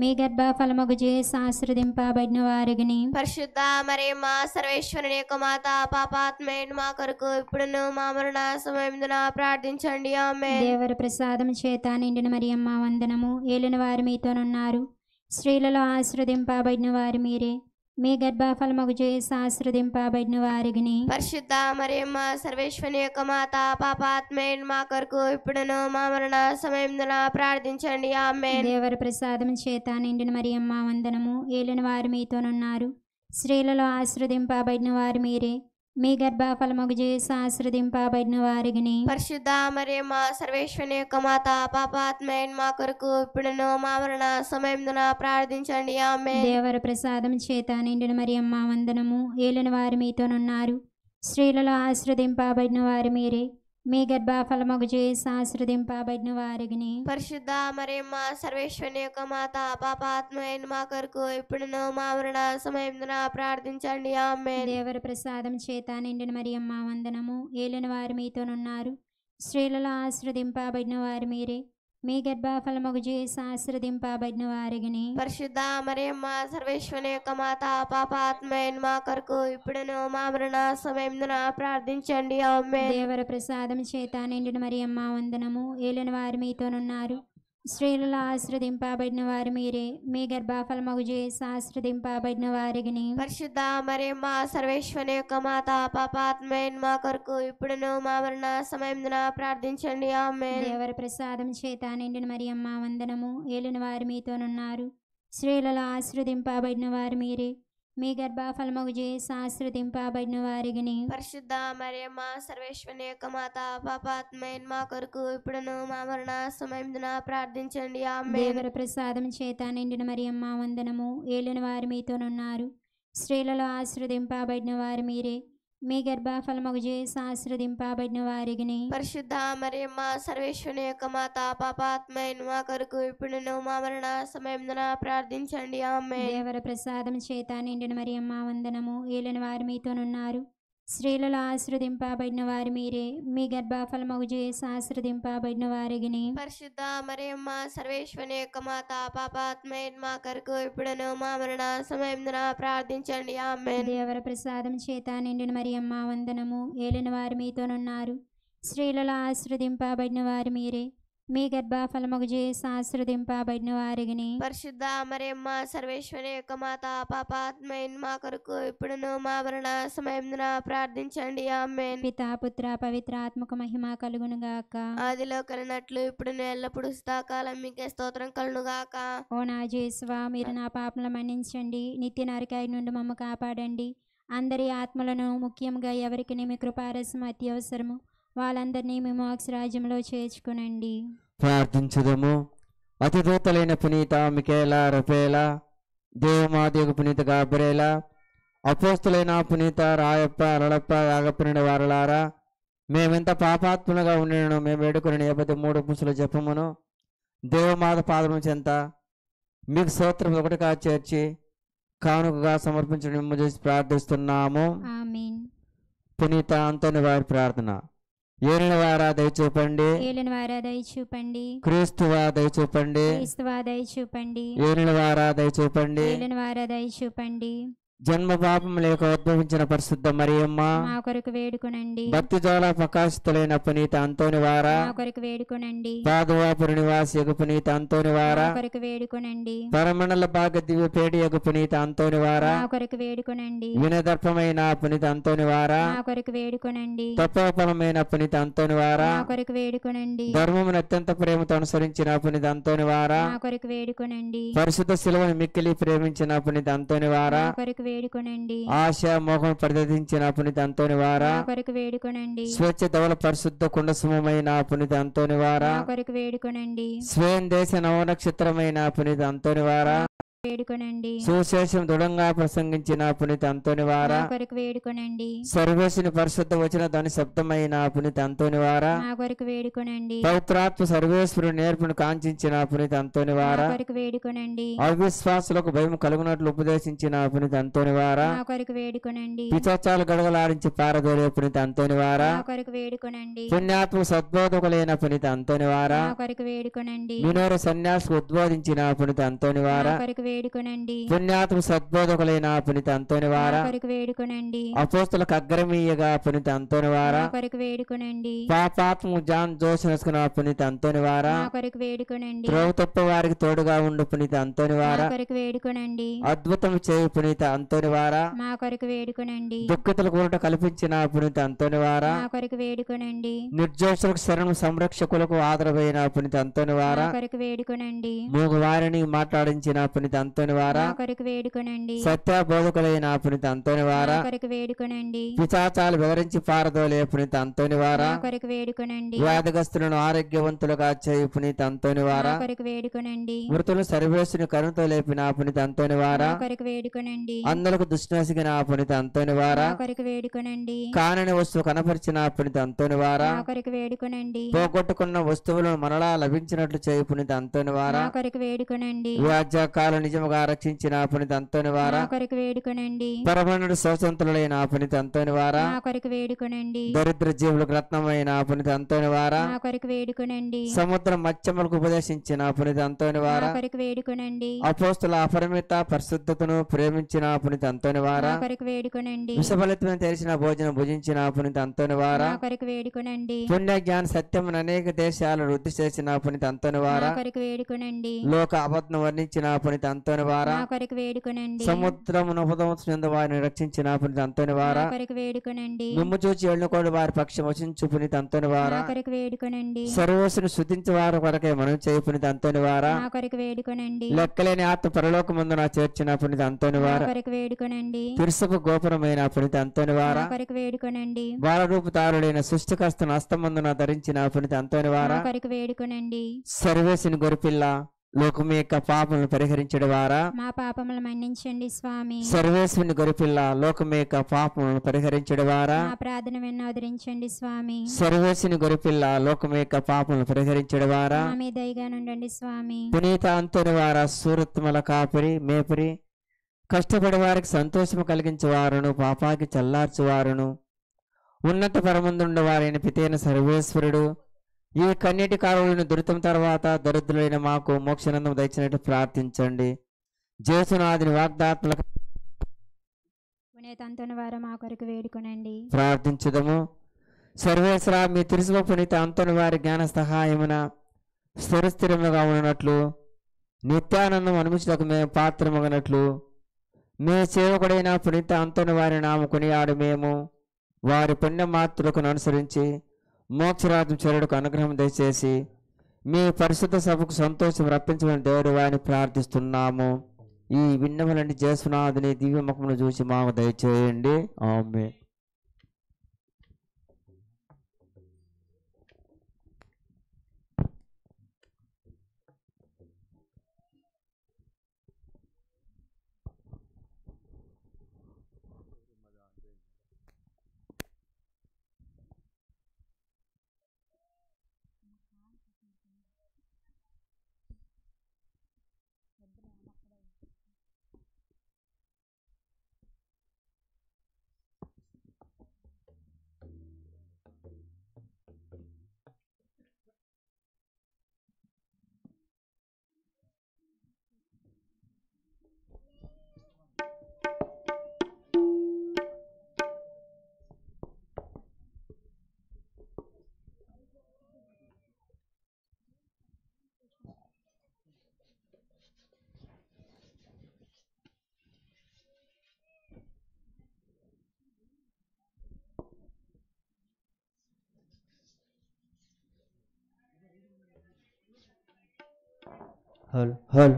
మీ గర్భఫలమగు యేసు ఆశీర్వదింపబడిన వారిని. పరిశుద్ధ మరియమ్మ సర్వేశ్వరుని యొక్క మాత, పాపాత్మయుడు మా కొరకు ఇప్పుడును మా మరణ సమయమున ప్రార్థించండి. ఆమేన్. దేవర ప్రసాదం చేత నిండిన మరియమ్మ వందనము. ఏలిన వారు మీతోనున్నారు. స్త్రీలలో ఆశీర్వదింపబడిన వారు మీరే, మీ గర్భఫలమగు యేసు ఆశీర్వదింపబడిన వారిని. పరిశుద్ధ మరియమ్మ సర్వేశ్వరుని యొక్క మాత, పాపాత్మయుడు మా కొరకు ఇప్పుడును మా మరణ సమయమున ప్రార్థించండి. ఆమేన్. దేవర ప్రసాదం చేత నిండిన మరియమ్మ వందనము. ఏలిన వారు మీతోనున్నారు. స్త్రీలలో ఆశీర్వదింపబడిన వారు మీరే, మీ గర్భఫలమగు యేసు ఆశీర్వదింపబడిన వారిని. పరిశుద్ధ మరియమ్మ సర్వేశ్వరుని యొక్క మాత, పాపాత్మయుడు మా కొరకు ఇప్పుడును మా మరణ సమయమున ప్రార్థించండి. ఆమేన్. దేవర ప్రసాదం చేత నిండిన మరియమ్మ వందనము. ఏలిన వారు మీతోనున్నారు. స్త్రీలలో ఆశీర్వదింపబడిన వారు మీరే, మీ గర్భఫలమగు యేసు ఆశీర్వదింపబడిన వారిని. పరిశుద్ధ మరియమ్మ సర్వేశ్వరుని యొక్క మాత, పాపాత్మయుడు మా కొరకు ఇప్పుడును మా మరణ సమయమున ప్రార్థించండి. ఆమేన్. దేవర ప్రసాదం చేత నిండిన మరియమ్మ వందనము. ఏలిన వారు మీతోనున్నారు. స్త్రీలలో ఆశీర్వదింపబడిన వారు మీరే, మీ గర్భఫలమగు యేసు ఆశీర్వదింపబడిన వారిని. పరిశుద్ధ మరియమ్మ సర్వేశ్వరుని యొక్క మాత, పాపాత్మయుడు మా కొరకు ఇప్పుడును మా మరణ సమయమున ప్రార్థించండి. ఆమేన్. దేవర ప్రసాదం చేత నిండిన మరియమ్మ వందనము. ఏలిన వారు మీతోనున్నారు. స్త్రీలలో ఆశీర్వదింపబడిన వారు మీరే, మీ గర్భఫలమగు యేసు ఆశీర్వదింపబడిన వారిని. పరిశుద్ధ మరియమ్మ సర్వేశ్వరుని యొక్క మాత, పాపాత్మయుడు మా కొరకు ఇప్పుడును మా మరణ సమయమున ప్రార్థించండి. ఆమేన్. దేవర ప్రసాదం చేత నిండిన మరియమ్మ వందనము. ఏలిన వారు మీతోనున్నారు. స్త్రీలలో ఆశీర్వదింపబడిన వారు మీరే, మీ గర్భఫలమగు యేసు ఆశీర్వదింపబడిన వారిని. పరిశుద్ధ మరియమ్మ సర్వేశ్వరుని యొక్క మాత, పాపాత్మయుడు మా కొరకు ఇప్పుడును మా మరణ సమయమున ప్రార్థించండి. ఆమేన్. దేవర ప్రసాదం చేత నిండిన మరియమ్మ వందనము. ఏలిన వారు మీతోనున్నారు. స్త్రీలలో ఆశీర్వదింపబడిన వారు మీరే, మీ గర్భఫలమగు యేసు ఆశీర్వదింపబడిన వారిని. పరిశుద్ధ మరియమ్మ సర్వేశ్వరుని యొక్క మాత, పాపాత్మయుడు మా కొరకు ఇప్పుడును మా మరణ సమయమున ప్రార్థించండి. ఆమేన్. దేవర ప్రసాదం చేత నిండిన మరియమ్మ వందనము. ఏలిన వారు మీతోనున్నారు. స్త్రీలలో ఆశీర్వదింపబడిన వారు మీరే, మీ గర్భఫలమగు యేసు ఆశీర్వదింపబడిన వారిని. పరిశుద్ధ మరియమ్మ సర్వేశ్వరుని యొక్క మాత, పాపాత్మైన మా కొరకు ఇప్పుడును మా మరణ సమయమున ప్రార్థించండి. ఆమేన్. దేవర ప్రసాదం చేత నిండిన మరియమ్మ వందనము. ఏలిన వారు మీతోనున్నారు. స్త్రీలలో ఆశీర్వదింపబడిన వారు మీరే, మీ గర్భఫలమగు యేసు ఆశీర్వదింపబడిన వారిని. పరిశుద్ధ మరియమ్మ సర్వేశ్వరుని యొక్క మాత, పాపాత్మైన మా కొరకు ఇప్పుడును మా మరణ సమయమున ప్రార్థించండి. ఆమేన్. పితా పుత్ర పవిత్ర ఆత్మకు మహిమ కలుగును గాక. ఆదిలో కలిగినట్లు ఇప్పుడు ఎల్లప్పుడు సదాకాలం మీకే స్తోత్రం కలుగును గాక. ఓ నా యేసువా, మీరు నా పాపములు మన్నించండి, నిత్య నరకాయి నుండి మమ్మ కాపాడండి. అందరి ఆత్మలను, ముఖ్యంగా ఎవరికి మీ కృపారసం అత్యవసరము వాళ్ళందరినీ మీ మోక్ష రాజ్యంలో చేర్చుకునండి. ప్రార్థించుదము. అతిదూతలైన పునీత మికేలా, రఫేలా, దేవమాదేవి పునీత గాబ్రేలా, అపోస్తులైన పునీత రాయప్ప, లడప్ప, యాగపునిన వారలారా, మేమెంత పాపాత్ములుగా ఉండేను మేము వేడుకుని 73 పురుషుల జపమును దేవమాత పాదము చెంత మీకు స్తోత్రం ఒకటిగా చేర్చి కానుకగా సమర్పించడం మేము చేసి ప్రార్థిస్తున్నాము. ఆమేన్. పునీత అంతోని వారి ప్రార్థన. ఏలిన వారా దయచూపండి, ఏలిన వారా దయచూపండి, క్రీస్తువా దయచూపండి, క్రీస్తువా దయచూపండి, ఏలిన వారా దయచూపండి, ఏలిన వారా దయచూపండి. జన్మ పాపం లేక ఉద్భవించిన పరిశుద్ధ మరియమ్మ, మా కొరకు వేడుకొనండి. భక్తి జ్వాల ప్రకాశితులైన పునీత అంతోని వారా, మా కొరకు వేడుకొనండి. పాదువాపురి నివాసి పునీత అంతోని వారా, మా కొరకు వేడుకొనండి. పరమండల భాగ దివ్య పేడి పునీత అంతోని వారా, మా కొరకు వేడుకొనండి. వినదర్పమైన పునీత అంతోని వారా, మా కొరకు వేడుకొనండి. తపోఫలమైన పునీత అంతోని వారా, మా కొరకు వేడుకొనండి. ధర్మమును అత్యంత ప్రేమతో అనుసరించిన పునీత అంతోని వారా, మా కొరకు వేడుకొనండి. పరిశుద్ధ శిలువను మిక్కిలి ప్రేమించిన పునీత అంతోని వారా, మా కొరకు వేడుకొనండి. ఆశ మోహం ప్రదర్శించిన పునీత అంతోని వారా, మా కొరకు వేడుకొనండి. స్వేచ్ఛ ధవల పరిశుద్ధ కుండసుమైన పునీత అంతోని వారా, మా కొరకు వేడుకొనండి. స్వయం దేశ నవనక్షత్రమైన పునీత అంతోని వారా, వేడుకొనండి. సుశేషం దృఢంగా ప్రసంగించిన పునీత అంతోని వారా, మా కొరకు వేడుకొనండి. సర్వేశుని పరిశుద్ధ వచన ధ్వని శబ్దమైన పునీత అంతోని వారా, మా కొరకు వేడుకొనండి. పవిత్రాత్మ సర్వేశ్వరుని నేర్పును కాంక్షించిన పునీత అంతోని మా వారా, కొరకు వేడుకొనండి. అవిశ్వాసులకు భయం కలుగునట్లు ఉపదేశించిన పునీత అంతోని వారా, మా కొరకు వేడుకొనండి. పిచాచాలు గడగలాడించి పారదోలే పునీత అంతోని వారా, మా కొరకు వేడుకొనండి. పుణ్యాత్మ సద్బోధకులైన పునీత అంతోని వారా, మా కొరకు వేడుకొనండి. వినోర సన్యాసుకు ఉద్బోధించిన పునీత అంతోని మా వారా, కొరకు వేడుకొనండి. పుణ్యాత్మ సద్బోధకులైన పునీత అంతోని మా వారా, కొరకు వేడుకొనండి. అపోస్తులకు అగ్రమీయగా పునీత అంతోని వారా, మా కొరకు వేడుకొనండి. పాపాత్మ జాన్ జోసనస్కున్న పునీత అంతోని వారా, మా కొరకు వేడుకొనండి. త్రోవ తప్ప వారికి తోడుగా ఉండు పునీత అంతోని మా వారా, కొరకు వేడుకొనండి. అద్భుతం చేయు పునీత అంతోని వారా, మా కొరకు వేడుకొనండి. దుఃఖితుల కూరట కల్పించిన పునీత అంతోని వారా, మా కొరకు వేడుకొనండి. నిర్దోషులకు శరణం సంరక్షకులకు ఆదరమైన పునీత అంతోని మా వారా, కొరకు వేడుకొనండి. మూగు వారిని మాట్లాడించిన పునీత అంతోని వారా, మా కొరకు వేడుకొనండి. సత్య బోధకులైన పునీత అంతోని మా వారా, కొరకు వేడుకొనండి. పిశాచాలు వివరించి పారదోలే పునీత అంతోని వారా, మా కొరకు వేడుకొనండి. వ్యాధిగ్రస్తులను ఆరోగ్యవంతులుగా చేయు పునీత అంతోని మా వారా, కొరకు వేడుకొనండి. మృతులు సర్వేశ్వరుని కరుణతో లేపిన పునీత అంతోని వారా, మా కొరకు వేడుకొనండి. అందరికి దుష్టునసిగిన పునీత అంతోని వారా, మా కొరకు వేడుకొనండి. కానని వస్తువు కనపరిచిన పునీత అంతోని వారా, మా కొరకు వేడుకొనండి. పోగొట్టుకున్న వస్తువులను మరలా లభించినట్లు చేయు పునీత అంతోని వారా, మా కొరకు వేడుకొనండి. వ్యాజ్యాకాలు నిజముగా రక్షించిన పునీత అంతోని వారా, మా కొరకు వేడుకొనండి. పరమనుడు స్వతంత్రులైన పునీత అంతోని వారా, మా కొరకు వేడుకొనండి. దరిద్ర జీవులకు రత్నమైన పునీత అంతోని వారా, మా కొరకు వేడుకొనండి. సముద్ర మత్స్యములకు ఉపదేశించిన పునీత అంతోని మా వారా, కొరకు వేడుకొనండి. అపోస్తుల అపరిమిత పరిశుద్ధతను ప్రేమించిన పునీత అంతోని మా వారా, కొరకు వేడుకొనండి. విషఫలితమైన తెలిసిన భోజనం భుజించిన పునీత అంతోని వారా, మా కొరకు వేడుకొనండి. పుణ్య జ్ఞాన సత్యమును అనేక దేశాలు వృద్ధి చేసిన పునీత అంతోని మా వారా, కొరకు వేడుకొనండి. లోక అబద్ధం వర్ణించిన పునీత అంతోని వారా, మా కొరకు వేడుకొనండి. సముద్రమును ఉపదమునందు వారిని రక్షించిన పునీత అంతోని మా వారా, కొరకు వేడుకొనండి. మిమ్ము చూచి ఎళ్ళుకోడు వారి పక్షం వచించు పునీత అంతోని మా వారా, కొరకు వేడుకొనండి. సర్వస్సును శుద్ధించు వారి కొరకే మనం చేయి పునీత అంతోని వారా, మా కొరకు వేడుకొనండి. లెక్కలేని ఆత్మ పరలోకమందున చేర్చిన పునీత అంతోని మా వారా, కొరకు వేడుకొనండి. తిరుసపు గోపురమైన పునీత అంతోని మా వారా, కొరకు వేడుకొనండి. బాలరూపుతారుడైన సృష్టికర్తను హస్తమందున ధరించిన పునీత అంతోని మా వారా, కొరకు వేడుకొనండి. సర్వేసిని గొరిపిల్ల లోకం యొక్క పాపములను పరిహరించడు వారా, మా పాపములు మన్నించండి స్వామి. సర్వేశ్వరుని గొరిపిల్ల లోకం యొక్క పాపములను పరిహరించడు వారా, మా ప్రార్థన విన్నోదరించండి స్వామి. సర్వేశ్వరుని గొరిపిల్ల లోకం యొక్క పాపములను పరిహరించడు వారా, మా మీద దయగా నుండండి స్వామి. పునీత అంతోని వారా, సూరత్మల కాపిరి మేపిరి, కష్టపడి వారికి సంతోషము కలిగించువారును పాపాకి చల్లార్చువారును ఉన్నత పరమందుండ వారైన పితైన సర్వేశ్వరుడు ఈ కన్యటి కారులను దురితం తర్వాత దరిద్రులైన మాకు మోక్షానందం దయచినట్టు ప్రార్థించండి. జేసునాథుని వాగ్దాత్మలకు పునీతంతుని వారు మా కొరకు వేడుకొనండి. ప్రార్థించుదము. సర్వేశ్వర మీ తిరుసువ పునీత అంతని వారి జ్ఞాన సహాయమున స్థిరస్థిరముగా ఉన్నట్లు నిత్యానందం అనుమతించడానికి మేము పాత్రమగనట్లు మీ సేవకుడైన పునీత అంతని వారి నామ కొనియాడు మేము వారి పుణ్యమాతృకను అనుసరించి మోక్షరాజ్యం చేరుటకు అనుగ్రహం దయచేసి మీ పరిశుద్ధ సభకు సంతోషం రప్పించమని దేవుడు వారిని ప్రార్థిస్తున్నాము. ఈ విన్నములని జేసునాథుని దివ్యముఖమును చూసి మాకు దయచేయండి. ఆమేన్. హల్ హల్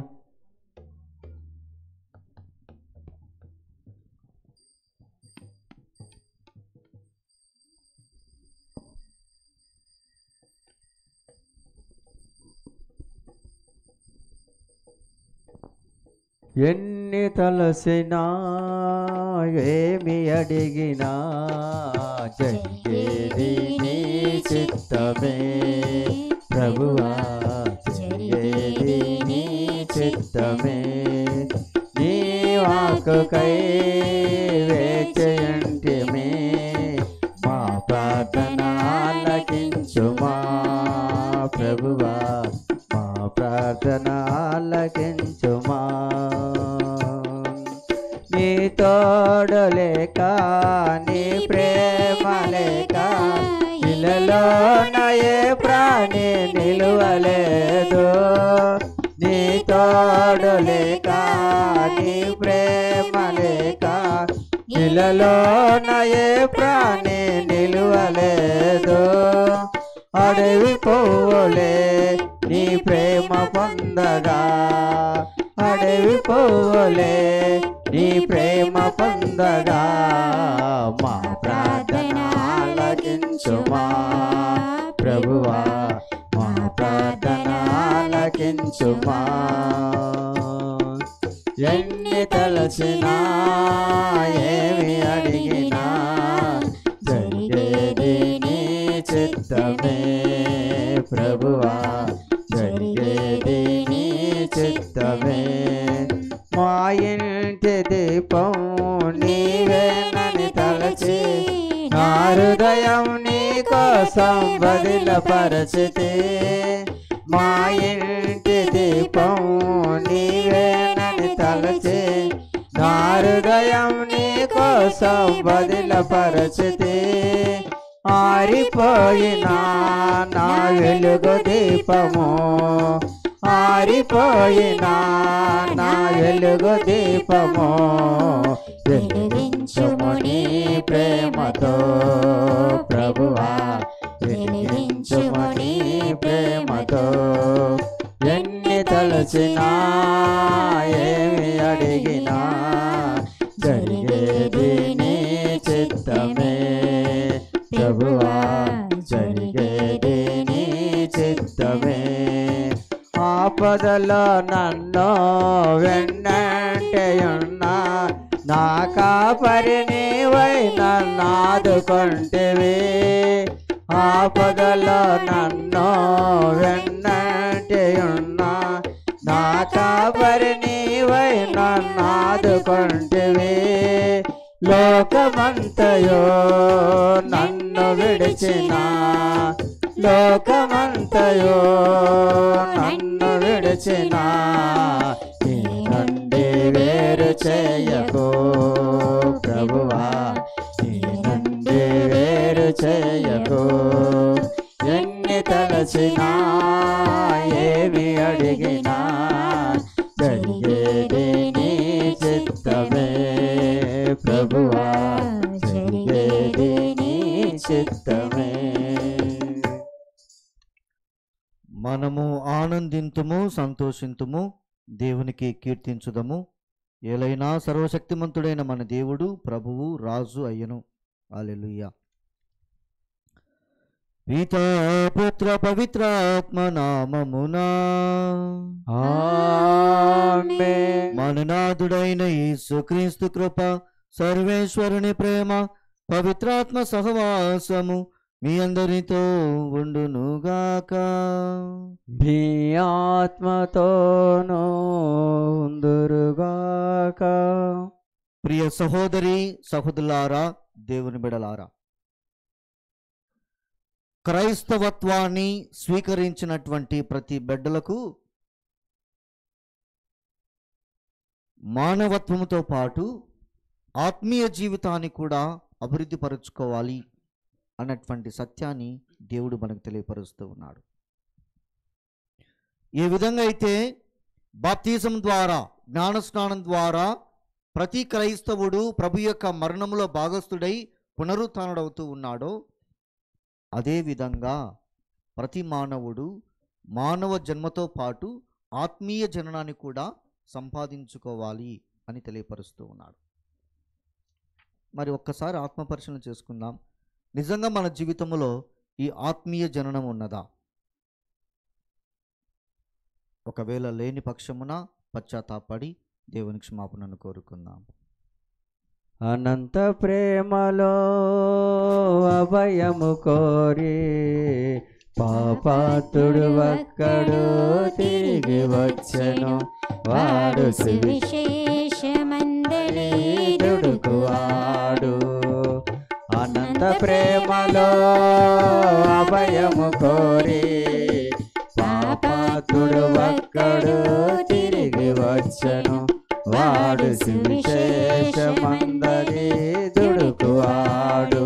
ఎన్ని తలసినా ఏమి అడిగినా జరిగేది నీ చిత్తమే ప్రభువా, జరిగేది నీ చిత్తమే. నీ వాక్కుకై వేచయంటిమే మా ప్రార్థన ఆలకించుమా ప్రభువా, మా ప్రార్థన ఆలకించుమా. నీ తోడు లేక నీ ప్రేమ లేక ఇలలోన ఏ ప్రాణి నిలువలేదు. నీ తోడు లేక నీ ప్రేమ లేక ఇలలోన ఏ ప్రాణి నిలువలేదు. అడవి పువ్వులే నీ ప్రేమ పొందగా, అడవి పువ్వులే నీ ప్రేమ పొందగా మా ప్రార్థన ఆలకించుమా ప్రభువా, మా ప్రార్థన ఆలకించుమా. ఎన్ని తలసినా ఏమి అడిగినా జరిగేది నీ చిత్తమే ప్రభువా, జరిగేది నీ చిత్తమే. మా ఇంటి దీపం నీవేనని తలచి నా హృదయం నీ కోసం బదిలపరచితే. మా ఇంటి దీపం నీవేనని తలచి నా హృదయం నీ కోసం బదిలపరచితే. ఆరిపోయినా నా వెలుగు దీపము, ఆరిపోయినా నా వెలుగు దీపము వెలిగించుము నీ ప్రేమతో ప్రభువా, వెలిగించుము నీ ప్రేమతో. ఎన్ని తలచినా ఏమి అడిగినా జరిగేది నీ చిత్తమే ప్రభువా, జరిగేది నీ చిత్తమే. ఆపదలో నన్ను వెన్నంటేయున్నా నా కాపరి నీవై నన్నాదుకొంటివి. ఆపదలో నన్ను వెన్నంటేయున్నా నా కాపరి నీవై నన్నాదుకొంటివి. లోకమంతయో నన్ను విడిచిన, లోకమంతయో నన్ను విడిచిన, నీ నుండి వేరు చేయకు ప్రభువా, నీ నుండి వేరు చేయకు. ఎన్ని తలచినా ఏమి అడిగినా జరిగేది నీ చిత్తమే ప్రభువా, జరిగేది నీ చిత్తమే. మనము ఆనందింతుము, సంతోషింతుము, దేవునికి కీర్తించుదము. ఏలైనా సర్వశక్తిమంతుడైన మన దేవుడు ప్రభువు రాజు అయ్యను. హల్లెలూయా. పితా పుత్ర పవిత్రాత్మ నామమునా ఆమేన్. మననాథుడైన యేసుక్రీస్తు కృప, సర్వేశ్వరుని ప్రేమ, పవిత్రాత్మ సహవాసము మీ అందరితో ఉండునుగాక. మీ ఆత్మతోనూ ఉందురుగాక. ప్రియ సహోదరి సహోదరులారా, దేవుని బిడలారా, క్రైస్తవత్వాన్ని స్వీకరించినటువంటి ప్రతి బిడ్డలకు మానవత్వముతో పాటు ఆత్మీయ జీవితాన్ని కూడా అభివృద్ధి పరుచుకోవాలి అన్నటువంటి సత్యాన్ని దేవుడు మనకు తెలియపరుస్తూ ఉన్నాడు. ఏ విధంగా అయితే బాప్తిజం ద్వారా, జ్ఞానస్నానం ద్వారా ప్రతి క్రైస్తవుడు ప్రభు యొక్క మరణములో భాగస్థుడై పునరుత్థానుడవుతూ ఉన్నాడో, అదేవిధంగా ప్రతి మానవుడు మానవ జన్మతో పాటు ఆత్మీయ జననాన్ని కూడా సంపాదించుకోవాలి అని తెలియపరుస్తూ ఉన్నాడు. మరి ఒక్కసారి ఆత్మపరిశీలన చేసుకుందాం. నిజంగా మన జీవితంలో ఈ ఆత్మీయ జననం ఉన్నదా? ఒకవేళ లేని పక్షమున పశ్చాత్తాపడి దేవుని క్షమాపణను కోరుకుందాం. అనంత ప్రేమలో అభయము కోరి పాపాత్ముడు ఒక్కడు తిరిగి వచ్చెను, వాడు సువిశేషమందలి దుడుకువాడు. అనంత ప్రేమలో అభయము కోరి పాపాత్ముడు ఒక్కడు తిరిగి వచ్చెను, వాడు సువిశేషమందలి దుడుకువాడు.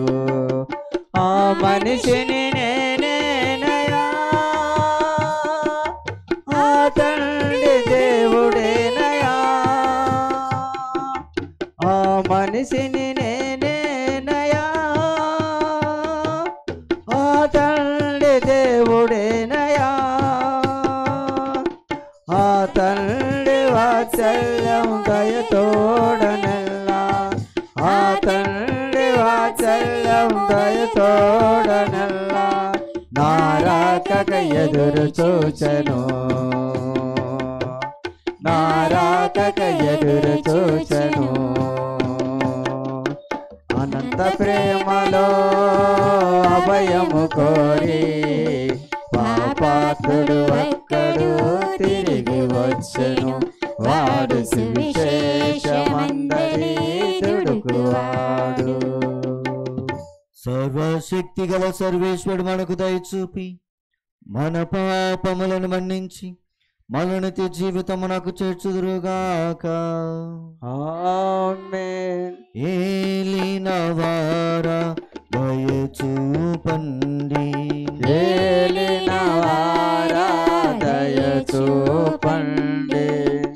ఆ మనిషిని నేనేనయా, ఆ తండ్రి దేవుడేనయా, ఆ మనిషిని నేనేనయా, ఆ తండ్రి దేవుడేనయా, ఆ తండ్రి వాత్సల్యం దయతోడనెల్లా, ఆ తండ్రి వాత్సల్యం దయతోడనెల్లా నా రాకక ఎదురు చూచెను, నా రాకక ఎదురు చూచెను. అనంత ప్రేమలో అభయము కోరి పాపాత్ముడు ఒక్కడు తిరిగి వచ్చెను, వాడు సువిశేషమందలి దుడుకువాడు. సర్వశక్తి గల సర్వేశ్వరుడు మనకు దయచూపి మన పాపములను మన్నించి మన నిత్య జీవితమునకు చేర్చుదురుగాక. ఆమేన్. ఏలినవారా దయచూపండి, ఏలినవారా దయచూపండి,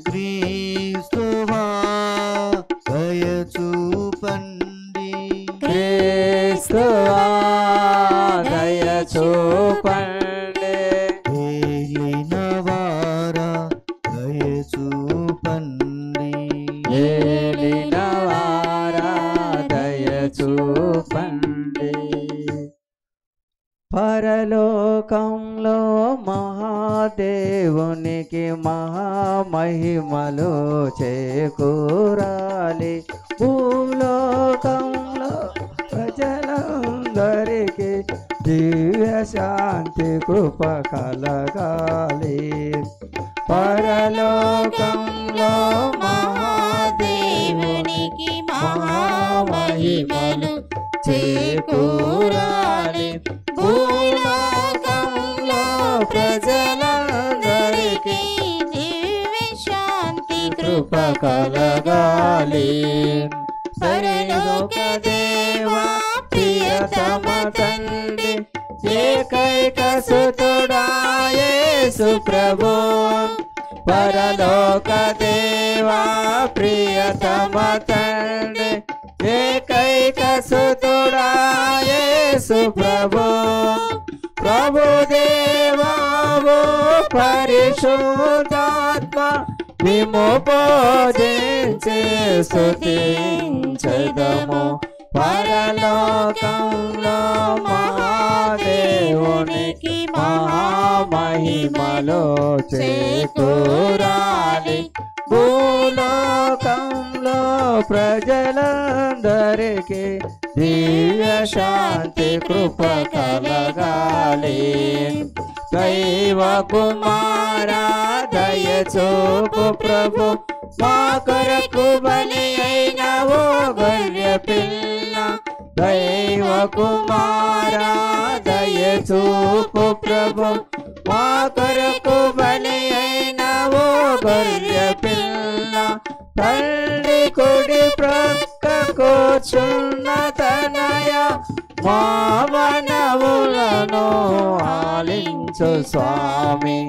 క్రీస్తువా దయచూపండి, క్రీస్తువా దయచూపండి, ఏలినవారా దయచూపండి, ఏలినవారా దయచూపండి. పరలోకంలో మహాదేవునికి మహామహిమలు చేకూరాలి, భూలోకంలో ప్రజలందరికీ దివ్య శాంతి కృప కలగాలి. పరలోకంలో మహాదేవునికి మహామహిమలు మహిమలు చేకూరాలి. భూలోకంలో ప్రజలందరికీ దివ్య శాంతి కృప కలగాలి. పరలోక దేవా ప్రియతమ తండ్రి ఏకైక సుతుడా యేసు ప్రభు. పరలోక దేవా ప్రియతమ తండ్రి ఏకైక సుతుడా యేసు ప్రభు. ప్రభు దేవావో పరిశుద్ధాత్మ మిమ్ము పూజించి స్తుతించెదము. పరలోకంలో మహాదేవునికి మహామహిమలు చేకూరాలి. భూలోకంలో ప్రజలందరికీ దివ్య శాంతి కృప కలగాలి. దైవ కుమారా దయచూపు ప్రభు, మా కొరకు బలి అయిన ఓ గొర్రె పిల్ల. దైవ కుమారా దయచూపు ప్రభు, మా కొరకు బలి అయిన ఓ గొర్రె పిల్ల. తండ్రి కుడి ప్రక్క కూర్చున్న తనయ మా మనవులను ఆలించు స్వామి.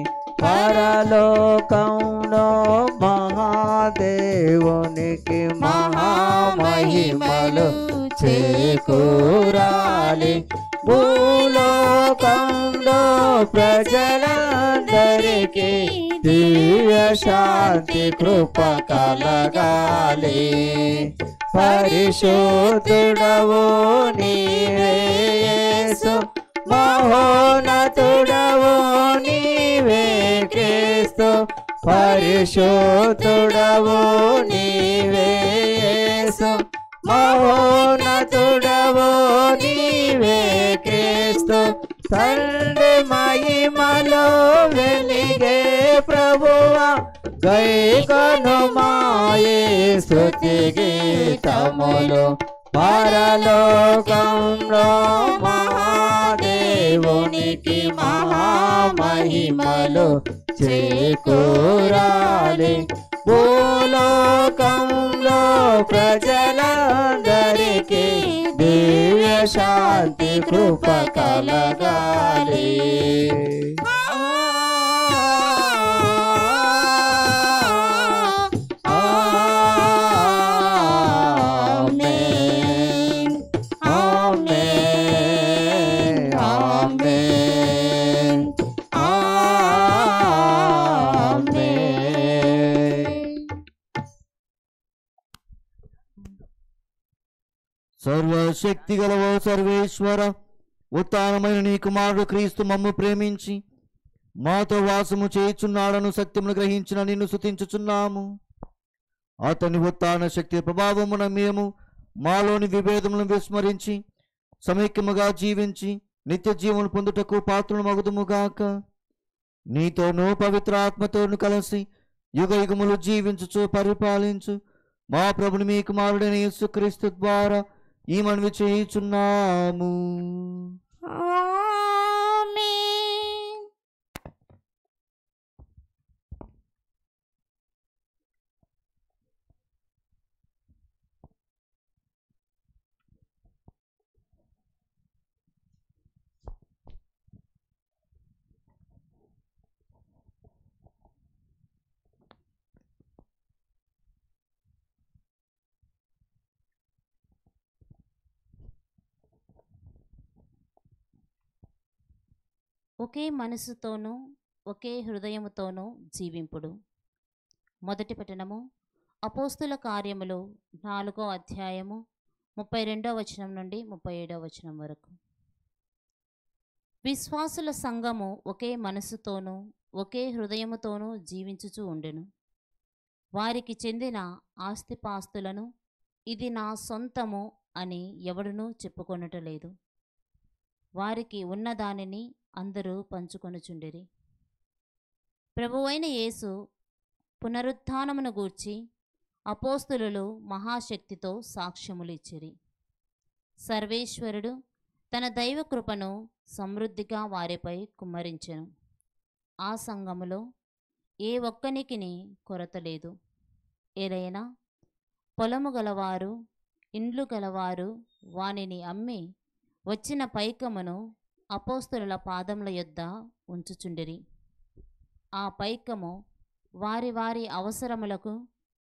పరలోకంలో మహాదేవునికి మహామహిమలు చేకూరాలి. భూలోకంలో ప్రజలందరికీ దివ్య శాంతి కృప కలగాలి. పరిశుద్ధుడవు నీవే యేసు, మహోన్నతుడవు నీవే క్రీస్తు. పరిశుద్ధుడవు నీవే యేసు, మహోన్నతుడవు నీవే క్రీస్తు. తండ్రి మహిమలో వెలిగే ప్రభువా, గైకొను మాయే స్తుతి గీతములు. పరలోకంలో మహాదేవునికి మహామహిమలు చేకూరాలి. భూలోకంలో ప్రజలందరికీ దివ్య శాంతి కృప కలగాలి. సర్వశక్తి గలవో సర్వేశ్వర, ఉత్తానమైన నీ కుమారుడు క్రీస్తు మమ్ము ప్రేమించి మాతో వాసము చేయుచున్నాడను సత్యమును గ్రహించిన నిన్ను స్తుతించుచున్నాము. అతని ఉత్తాన శక్తి ప్రభావమున మేము మాలోని విభేదములను విస్మరించి సమైక్యముగా జీవించి నిత్య జీవమును పొందుటకు పాత్రలు మగుదుముగాక. నీతోనూ పవిత్ర ఆత్మతోను కలిసి యుగ యుగములు జీవించుచు పరిపాలించు మా ప్రభుని మీ కుమారుడైన యేసుక్రీస్తు ద్వారా ఈ మనవి చేయుచున్నాము. ఒకే మనసుతోనూ ఒకే హృదయముతోనూ జీవింపుడు. మొదటి పట్టణము అపోస్తుల కార్యములు 4వ అధ్యాయము 32వ వచనం నుండి 37వ వచనం వరకు. విశ్వాసుల సంఘము ఒకే మనసుతోనూ ఒకే హృదయముతోనూ జీవించుచూ ఉండెను. వారికి చెందిన ఆస్తిపాస్తులను ఇది నా సొంతము అని ఎవడునూ చెప్పుకొనటలేదు. వారికి ఉన్నదానిని అందరూ పంచుకొనుచుండిరి. ప్రభువైన యేసు పునరుత్థానమును గూర్చి అపోస్తులు మహాశక్తితో సాక్ష్యములు ఇచ్చిరి. సర్వేశ్వరుడు తన దైవ కృపను సమృద్ధిగా వారిపై కుమ్మరించెను. ఆ సంఘములో ఏ ఒక్కనికిని కొరత లేదు. ఏదైనా పొలము గలవారు, ఇండ్లు గలవారు వానిని అమ్మి వచ్చిన పైకమును అపోస్తలుల పాదముల యొద్ద ఉంచుచుండిరి. ఆ పైకము వారి వారి అవసరములకు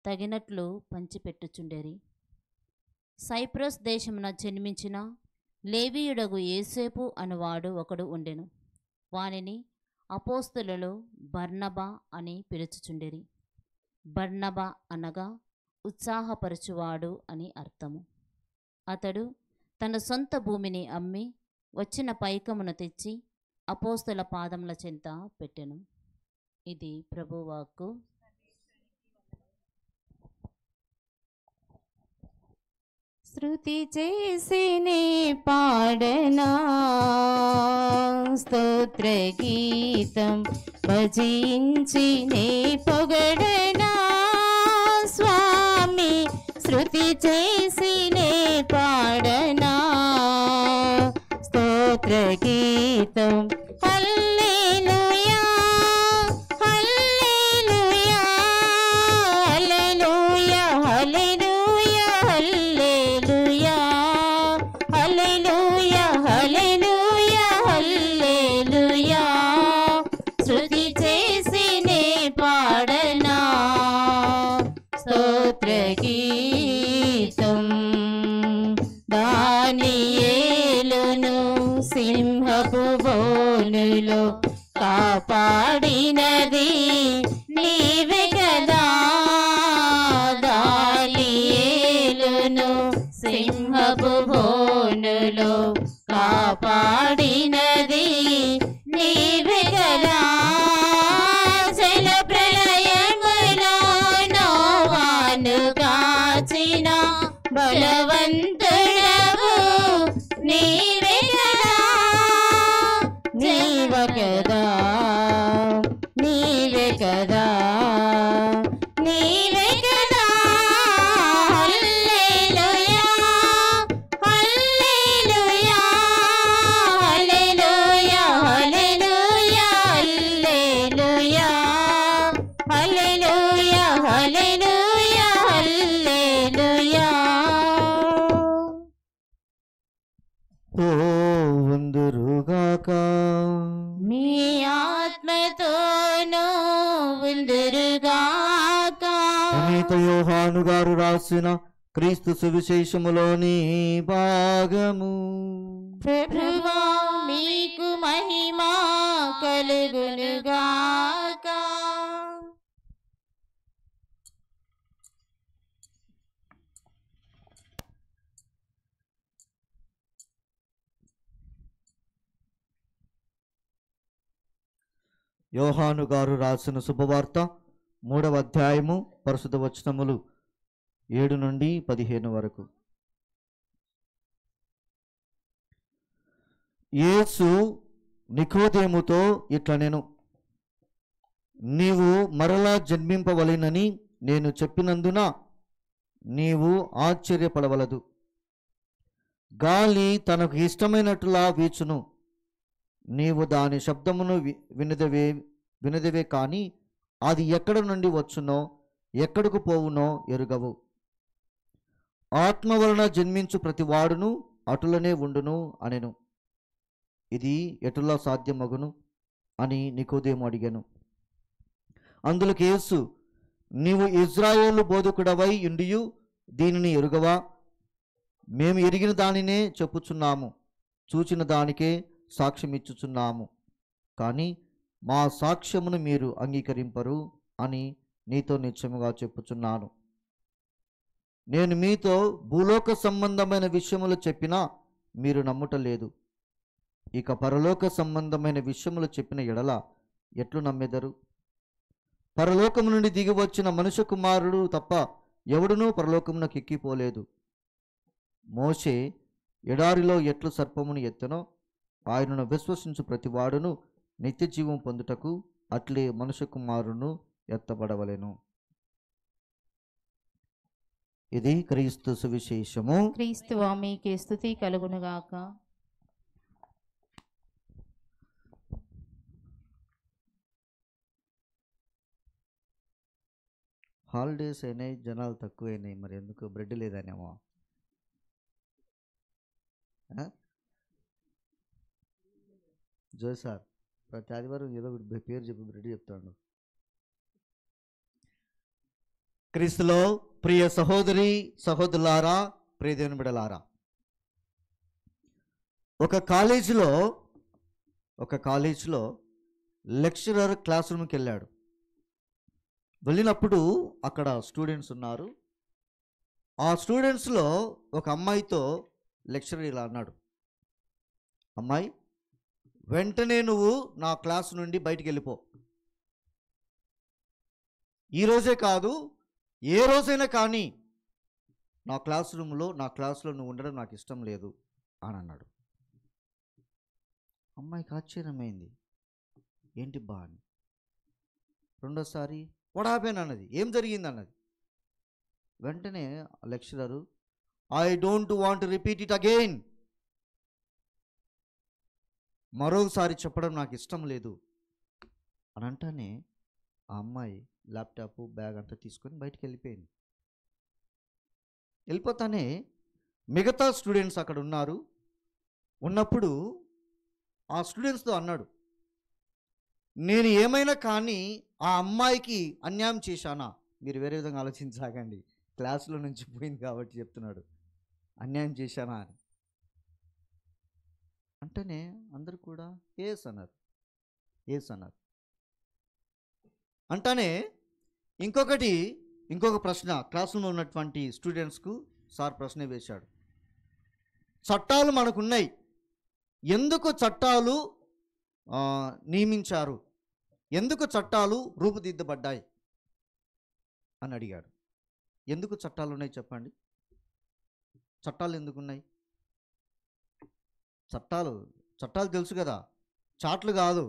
తగినట్లు పంచిపెట్టుచుండెరి. సైప్రస్ దేశమున జన్మించిన లేవీయుడగు యేసేపు అనువాడు ఒకడు ఉండెను. వానిని అపోస్తలులు బర్నబా అని పిలుచుచుండిరి. బర్నబా అనగా ఉత్సాహపరచువాడు అని అర్థము. అతడు తన సొంత భూమిని అమ్మి వచ్చిన పైకమును తెచ్చి అపోస్తల పాదముల చెంత పెట్టెను. ఇది ప్రభువాక్కు. శృతి చేసినే పాడనా స్తోత్ర గీతం, భజించినే పొగడనా స్వామి. శృతి చేసినే పాడనా స్తోత్ర గీతం. హల్లెలూయా hallelujah hallelujah hallelujah hallelujah hallelujah హల్లెలూయా. శృతి చేసినే పాడనా స్తోత్ర గీతం. దానియేలును సింహపు బోనులో కాపాడినది నీవే కదా. దానియేలును సింహపు బోనులో కాపాడినది నీవే కదా. జల ప్రళయములో నోవాను కాచిన బలవంతుడవు నీవే కదా. నీవే కదా నీవే కదా నీవే కదా. హల్లెలూయా hallelujah hallelujah hallelujah hallelujah hallelujah హల్లెలూయా. ఓ ఉందురుగాక మీ ఆత్మతోనూ ఉందురుగాక. పునీత యోహాను గారు రాసిన క్రీస్తు సువిశేషములోని భాగము. ప్రభువా మీకు మహిమ కలుగునుగాక. యోహాను గారు రాసిన శుభవార్త 3వ అధ్యాయము పరిశుద్ధ వచనములు 7 నుండి 15 వరకు. యేసు నికోదేముతో ఇట్లనెను, నీవు మరలా జన్మింపవలెనని నేను చెప్పినందున నీవు ఆశ్చర్యపడవలదు. గాలి తనకు ఇష్టమైనట్లుగా వీచును, నీవు దాని శబ్దమును వినదివే కానీ అది ఎక్కడ నుండి వచ్చునో ఎక్కడకు పోవునో ఎరుగవు. ఆత్మ వలన జన్మించు ప్రతివాడును అటులనే ఉండును అనెను. ఇది ఎటులా సాధ్యమగును అని నికోదేము అడిగాను. అందులకు యేసు, నీవు ఇజ్రాయేలు బోధకుడవై ఉండియు దీనిని ఎరుగవా? మేము ఎరిగిన దానినే చెప్పుచున్నాము, చూచిన దానికే సాక్ష్యమిచ్చుచున్నాము, కానీ మా సాక్ష్యమును మీరు అంగీకరింపరు అని నీతో నిశ్చయముగా చెప్పుచున్నాను. నేను మీతో భూలోక సంబంధమైన విషయములు చెప్పినా మీరు నమ్ముటలేదు. ఇక పరలోక సంబంధమైన విషయములు చెప్పిన ఎడల ఎట్లు నమ్మెదరు? పరలోకము నుండి దిగి వచ్చిన మనుష్య కుమారుడు తప్ప ఎవడునూ పరలోకమునకు ఎక్కిపోలేదు. మోషే ఎడారిలో ఎట్లు సర్పమును ఎత్తెనో ఆయనను విశ్వసించు ప్రతివాడును నిత్య జీవం పొందుటకు అట్లే మనుష్య కుమారును ఎత్తబడవలెను. ఇది క్రీస్తు సువిశేషము. క్రీస్తువా మీకే స్తుతి కలుగునుగాక. హాలిడేస్ అయినాయి, జనాలు తక్కువైనాయి, మరి ఎందుకు బ్రెడ్ లేదనేమో. జోయ్ సార్ ప్రతి ఆదివారం ఏదో ఒకటి పేరు చెప్పి బ్రెడ్ చెప్తాడు. క్రీస్తులో ప్రియ సహోదరి సహోదరులారా, ప్రియ దేవుని బిడ్డలారా, ఒక కాలేజీలో లెక్చరర్ క్లాస్ రూమ్కి వెళ్ళాడు. వెళ్ళినప్పుడు అక్కడ స్టూడెంట్స్ ఉన్నారు. ఆ స్టూడెంట్స్లో ఒక అమ్మాయితో లెక్చరర్ ఇలా అన్నాడు, అమ్మాయి వెంటనే నువ్వు నా క్లాస్ నుండి బయటికి వెళ్ళిపో. ఈరోజే కాదు, ఏ రోజైనా కానీ నా క్లాసులో నువ్వు ఉండడం నాకు ఇష్టం లేదు అని అన్నాడు. అమ్మాయికి ఆశ్చర్యమైంది, ఏంటి బా అని. రెండోసారి వడాపేన్ అన్నది, ఏం జరిగింది అన్నది. వెంటనే lecturer, I don't want repeat it again, మరోసారి చెప్పడం నాకు ఇష్టం లేదు అని అంటానే ఆ అమ్మాయి ల్యాప్టాప్ బ్యాగ్ అంతా తీసుకొని బయటికి వెళ్ళిపోయింది. వెళ్ళిపోతానే మిగతా స్టూడెంట్స్ అక్కడ ఉన్నప్పుడు ఆ స్టూడెంట్స్తో అన్నాడు, నేను ఏమైనా కానీ ఆ అమ్మాయికి అన్యాయం చేశానా? మీరు వేరే విధంగా ఆలోచించకండి, క్లాసులో నుంచి పోయింది కాబట్టి చెప్తున్నాడు, అన్యాయం చేశానా అని. అంటేనే అందరూ కూడా ఏస్ అన్నారు. అంటానే ఇంకొక ప్రశ్న క్లాసులో ఉన్నటువంటి స్టూడెంట్స్కు సార్ ప్రశ్న వేశాడు. చట్టాలు మనకున్నాయి, ఎందుకు చట్టాలు నియమించారు, ఎందుకు చట్టాలు రూపుదిద్దబడ్డాయి అని అడిగాడు. ఎందుకు చట్టాలు ఉన్నాయి చెప్పండి? చట్టాలు ఎందుకున్నాయి? చట్టాలు తెలుసు కదా, చాటలు కాదు,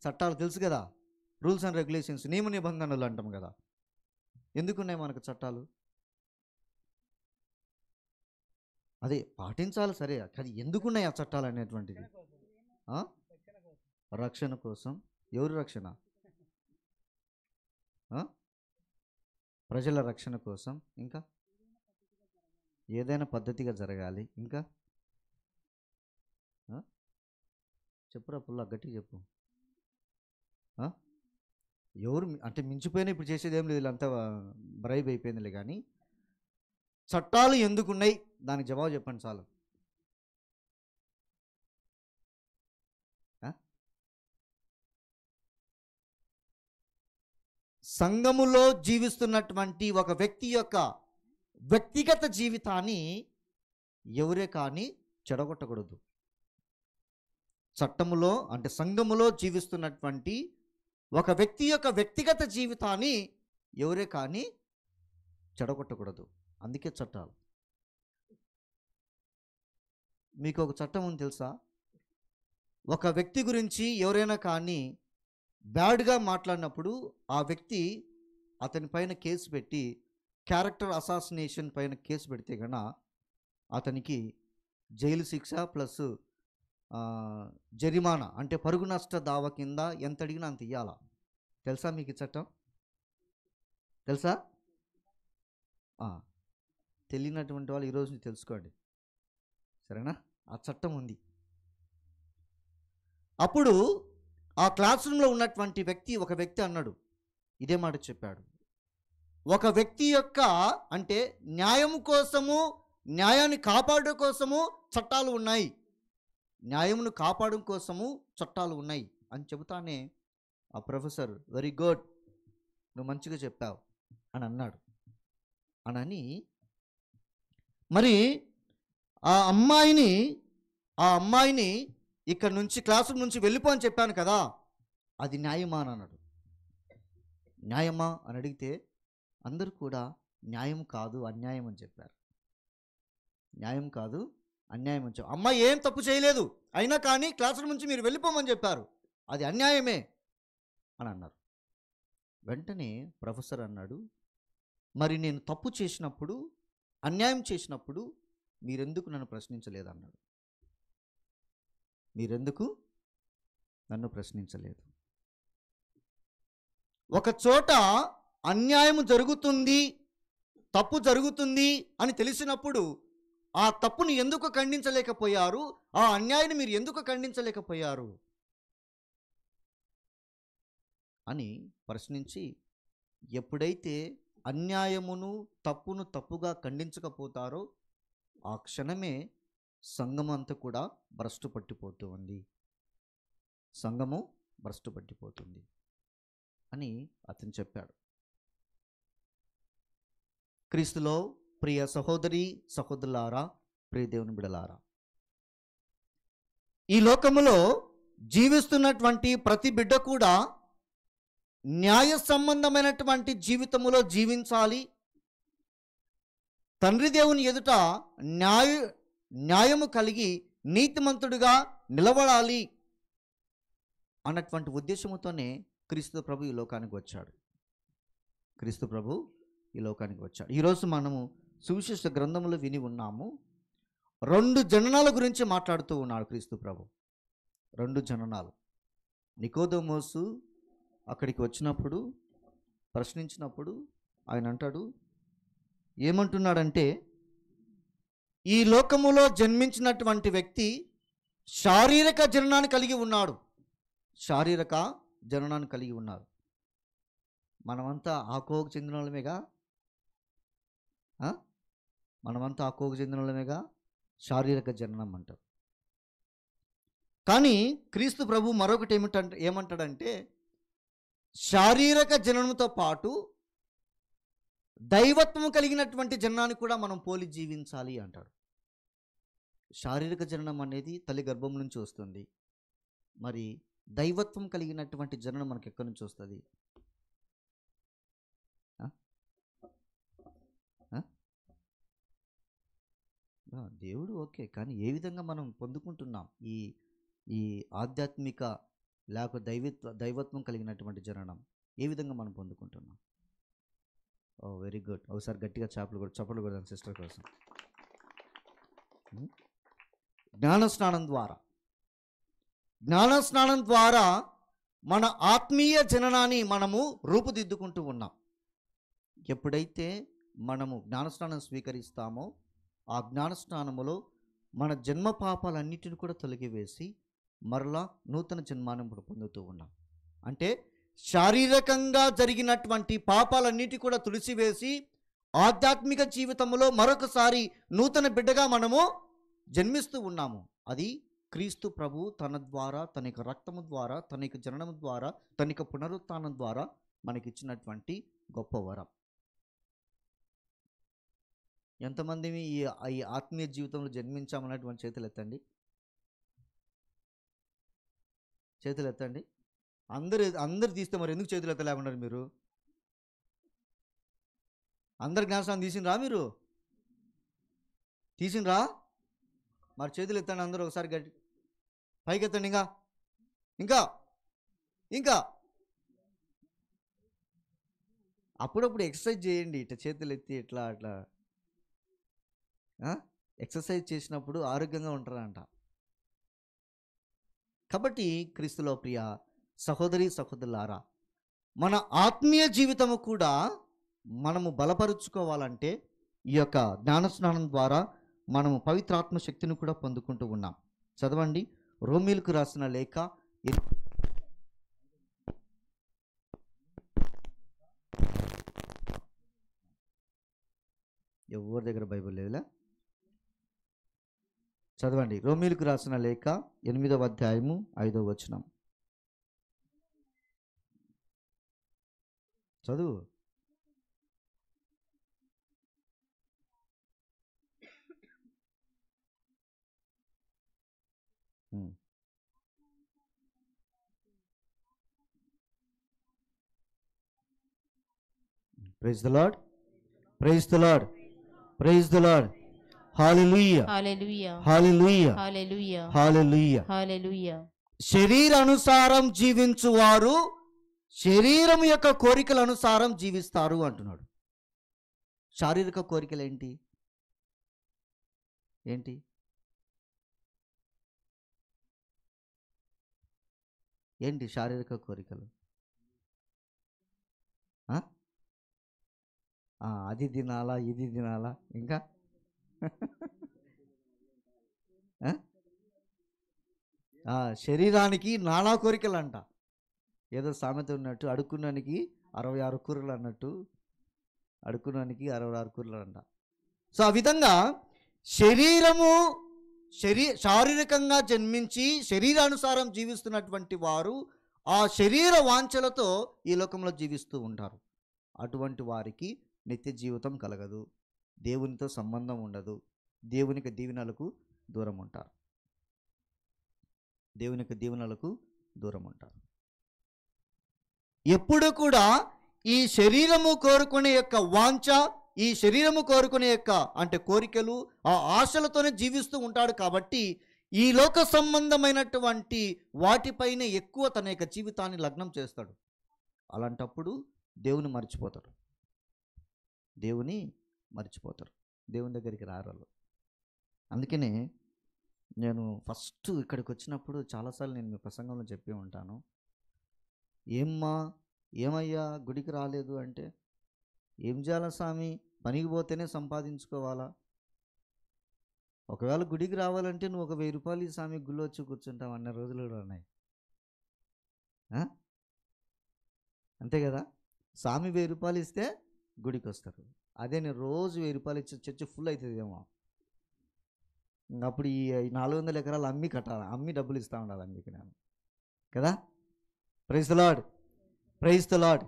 చట్టాలు తెలుసు కదా, రూల్స్ అండ్ రెగ్యులేషన్స్, నియమ నిబంధనలు అంటాం కదా. ఎందుకున్నాయి మనకు చట్టాలు? అదే పాటించాలి సరే, కానీ ఎందుకున్నాయి ఆ చట్టాలు అనేటువంటిది? రక్షణ కోసం. ఎవరి రక్షణ? ప్రజల రక్షణ కోసం. ఇంకా ఏదైనా పద్ధతిగా జరగాలి. ఇంకా చెప్పురా పుల్ల, గట్టి చెప్పు. ఎవరు అంటే మించిపోయినా ఇప్పుడు చేసేది ఏం లేదు, వీళ్ళంతా బ్రైబ్ అయిపోయిందిలే. కానీ చట్టాలు ఎందుకున్నాయి దానికి జవాబు చెప్పండి చాలు. సంఘములో జీవిస్తున్నటువంటి ఒక వ్యక్తి యొక్క వ్యక్తిగత జీవితాన్ని ఎవరే కానీ చెడగొట్టకూడదు. చట్టములో అంటే సంఘములో జీవిస్తున్నటువంటి ఒక వ్యక్తి యొక్క వ్యక్తిగత జీవితాన్ని ఎవరే కానీ చెడగొట్టకూడదు. అందుకే చట్టాలు. మీకు ఒక చట్టం ఉంది తెలుసా? ఒక వ్యక్తి గురించి ఎవరైనా కానీ బ్యాడ్గా మాట్లాడినప్పుడు ఆ వ్యక్తి అతని పైన కేసు పెట్టి క్యారెక్టర్ అసాసినేషన్ పైన కేసు పెడితే కన్నా అతనికి జైలు శిక్ష ప్లస్ జరిమానా అంటే పరుగు నష్ట దావా కింద ఎంత అడిగినా అంత ఇవ్వాలా. తెలుసా మీకు ఈ చట్టం? తెలుసా? తెలియనటువంటి వాళ్ళు ఈరోజు తెలుసుకోండి, సరేనా? ఆ చట్టం ఉంది. అప్పుడు ఆ క్లాస్ రూమ్లో ఉన్నటువంటి ఒక వ్యక్తి అన్నాడు, ఇదే మాట చెప్పాడు. ఒక వ్యక్తి యొక్క అంటే న్యాయం కోసము, న్యాయాన్ని కాపాడడం కోసము చట్టాలు ఉన్నాయి, న్యాయమును కాపాడడం కోసము చట్టాలు ఉన్నాయి అని చెబుతానే ఆ ప్రొఫెసర్ వెరీ గుడ్, నువ్వు మంచిగా చెప్పావు అని అన్నాడు. అని మరి ఆ అమ్మాయిని ఇక్కడ నుంచి క్లాస్ రూమ్ నుంచి వెళ్ళిపో అని చెప్పాను కదా, అది న్యాయమా అని అన్నాడు. న్యాయమా అని అడిగితే అందరూ కూడా న్యాయం కాదు అన్యాయం అని చెప్పారు. న్యాయం కాదు అన్యాయం అని చెప్పారు. అమ్మాయి ఏం తప్పు చేయలేదు, అయినా కానీ క్లాస్ రూమ్ నుంచి మీరు వెళ్ళిపోమని చెప్పారు, అది అన్యాయమే అని అన్నారు. వెంటనే ప్రొఫెసర్ అన్నాడు, మరి నేను తప్పు చేసినప్పుడు, అన్యాయం చేసినప్పుడు మీరెందుకు నన్ను ప్రశ్నించలేదన్నాడు. మీరెందుకు నన్ను ప్రశ్నించలేదు? ఒక చోట అన్యాయం జరుగుతుంది, తప్పు జరుగుతుంది అని తెలిసినప్పుడు ఆ తప్పుని ఎందుకు ఖండించలేకపోయారు? ఆ అన్యాయాన్ని మీరు ఎందుకు ఖండించలేకపోయారు అని ప్రశ్నించి, ఎప్పుడైతే అన్యాయమును తప్పును తప్పుగా ఖండించకపోతారో ఆ క్షణమే సంఘం అంతా కూడా భ్రష్టు పట్టిపోతూ ఉంది. సంఘము భ్రష్టు పట్టిపోతుంది అని అతను చెప్పాడు. క్రీస్తులో ప్రియ సహోదరి సహోదరులారా, ప్రియ దేవుని బిడలారా, ఈ లోకములో జీవిస్తున్నటువంటి ప్రతి బిడ్డ కూడా న్యాయ సంబంధమైనటువంటి జీవితములో జీవించాలి. తండ్రి దేవుని ఎదుట న్యాయము కలిగి నీతిమంతుడిగా నిలబడాలి అన్నటువంటి ఉద్దేశముతోనే క్రీస్తు ప్రభు ఈ లోకానికి వచ్చాడు. క్రీస్తు ప్రభు ఈ లోకానికి వచ్చాడు. ఈరోజు మనము సువిశేష గ్రంథములు విని ఉన్నాము. 2 జననాల గురించి మాట్లాడుతూ ఉన్నాడు క్రీస్తు ప్రభు. 2 జననాలు. నికోదేమోసు అక్కడికి వచ్చినప్పుడు, ప్రశ్నించినప్పుడు ఆయన అంటాడు, ఏమంటున్నాడంటే, ఈ లోకములో జన్మించినటువంటి వ్యక్తి శారీరక జననాన్ని కలిగి ఉన్నాడు. శారీరక జననాన్ని కలిగి ఉన్నారు. మనమంతా ఆ కోవకు చెందిన వాళ్ళమేగా, మనమంతా ఆ కోవకు చెందిన వాళ్ళమేగా శారీరక జననం అంటారు. కానీ క్రీస్తు ప్రభు మరొకటి ఏమంటాడంటే, శారీరక జననంతో పాటు దైవత్వం కలిగినటువంటి జననాన్ని కూడా మనం పోలి జీవించాలి అంటాడు. శారీరక జననం అనేది తల్లి గర్భం నుంచి వస్తుంది. మరి దైవత్వం కలిగినటువంటి జననం మనకు ఎక్కడి నుంచి వస్తుంది? దేవుడు ఓకే, కానీ ఏ విధంగా మనం పొందుకుంటున్నాం ఈ ఆధ్యాత్మిక లేక దైవత్వం కలిగినటువంటి జననం ఏ విధంగా మనం పొందుకుంటున్నాం? ఓ వెరీ గుడ్. ఒకసారి గట్టిగా చప్పట్లు కూడా సిస్టర్ కోసం. జ్ఞానస్నానం ద్వారా మన ఆత్మీయ జననాన్ని మనము రూపుదిద్దుకుంటూ ఉన్నాం. ఎప్పుడైతే మనము జ్ఞానస్నానం స్వీకరిస్తామో ఆ జ్ఞానస్నానములో మన జన్మ పాపాలన్నిటిని కూడా తొలగివేసి మరలా నూతన జన్మాన్ని పొందుతూ ఉన్నాం. అంటే శారీరకంగా జరిగినటువంటి పాపాలన్నిటి కూడా తుడిసివేసి ఆధ్యాత్మిక జీవితంలో మరొకసారి నూతన బిడ్డగా మనము జన్మిస్తూ ఉన్నాము. అది క్రీస్తు ప్రభు తన ద్వారా, తన యొక్క రక్తము ద్వారా, తన యొక్క జననము ద్వారా, తన యొక్క పునరుత్థానం ద్వారా మనకిచ్చినటువంటి గొప్ప వరం. ఎంతమంది ఈ ఆత్మీయ జీవితంలో జన్మించామన్నటువంటి చేతులు ఎత్తండి. చేతులు ఎత్తండి. అందరు తీస్తే మరి ఎందుకు చేతులు ఎత్తలేకున్నారు మీరు? అందరు జ్ఞానస్నానం తీసిండ్రా? మీరు తీసిండ్రా? మరి చేతులు ఎత్తండి అందరూ ఒకసారి గట్టి పైకి ఎత్తండి. ఇంకా ఇంకా అప్పుడప్పుడు ఎక్సర్సైజ్ చేయండి. ఇట్లా చేతులు ఎత్తి ఇట్లా అట్లా ఎక్సర్సైజ్ చేసినప్పుడు ఆరోగ్యంగా ఉంటారంట. కాబట్టి క్రీస్తులో ప్రియ సహోదరి సహోదరులారా, మన ఆత్మీయ జీవితము కూడా మనము బలపరుచుకోవాలంటే ఈ యొక్క జ్ఞానస్నానం ద్వారా మనము పవిత్రాత్మ శక్తిని కూడా పొందుకుంటూ ఉన్నాం. చదవండి, రోమీలకు రాసిన లేఖ ఎవరి దగ్గర బైబిల్ లేదులే, చదవండి. రోమీలకు రాసిన లేఖ 8వ అధ్యాయము 5వ వచనం చదువు. Praise the lord, praise the lord, praise the Lord. Hallelujah, hallelujah, hallelujah, hallelujah, hallelujah. Hallelujah. శరీరానుసారం జీవించువారు శరీరం యొక్క కోరికల అనుసారం జీవిస్తారు అంటున్నాడు. శారీరక కోరికలు ఏంటి? ఏంటి? ఏంటి శారీరక కోరికలు? ఆ? అది తినాలా, ఇది తినాలా, ఇంకా శరీరానికి నానా కోరికలు అంట. ఏదో సామెత ఉన్నట్టు, అడుక్కున్నానికి 66 కూరలు అన్నట్టు, అడుక్కున్నానికి 66 కూరలు అంట. సో ఆ విధంగా శారీరకంగా జన్మించి శరీరానుసారం జీవిస్తున్నటువంటి వారు ఆ శరీర వాంఛలతో ఈ లోకంలో జీవిస్తూ ఉంటారు. అటువంటి వారికి నిత్య జీవితం కలగదు, దేవునితో సంబంధం ఉండదు, దేవునికి దీవెనలకు దూరం ఉంటారు. దేవునికి దీవెనలకు దూరం ఉంటారు. ఎప్పుడు కూడా ఈ శరీరము కోరుకునే యొక్క వాంఛ, ఈ శరీరము కోరుకునే యొక్క అంటే కోరికలు, ఆ ఆశలతోనే జీవిస్తూ ఉంటాడు. కాబట్టి ఈ లోక సంబంధమైనటువంటి వాటిపైనే ఎక్కువ తన యొక్క జీవితాన్ని లగ్నం చేస్తాడు. అలాంటప్పుడు దేవుని మర్చిపోతారు, దేవుని మర్చిపోతారు, దేవుని దగ్గరికి రారు. అందుకనే నేను ఫస్ట్ ఇక్కడికి వచ్చినప్పుడు చాలాసార్లు నేను మీ ప్రసంగంలో చెప్పి ఉంటాను, ఏమయ్యా గుడికి రాలేదు అంటే, ఏం చేయాలా స్వామి, పనికి పోతేనే సంపాదించుకోవాలా? ఒకవేళ గుడికి రావాలంటే నువ్వు ఒక 1000 రూపాయలు స్వామి గుళ్ళు వచ్చి కూర్చుంటావు అన్న రోజులు కూడా ఉన్నాయి. అంతే కదా? స్వామి 1000 రూపాయలు ఇస్తే గుడికి వస్తారు. అదే నేను రోజు 1000 రూపాయలు ఇచ్చి చర్చి ఫుల్ అవుతుందేమో. అప్పుడు ఈ 400 ఎకరాలు అమ్మి కట్టాలి, అమ్మి డబ్బులు ఇస్తూ ఉండాలి మీకు నేను కదా. Praise the lord, praise the lord,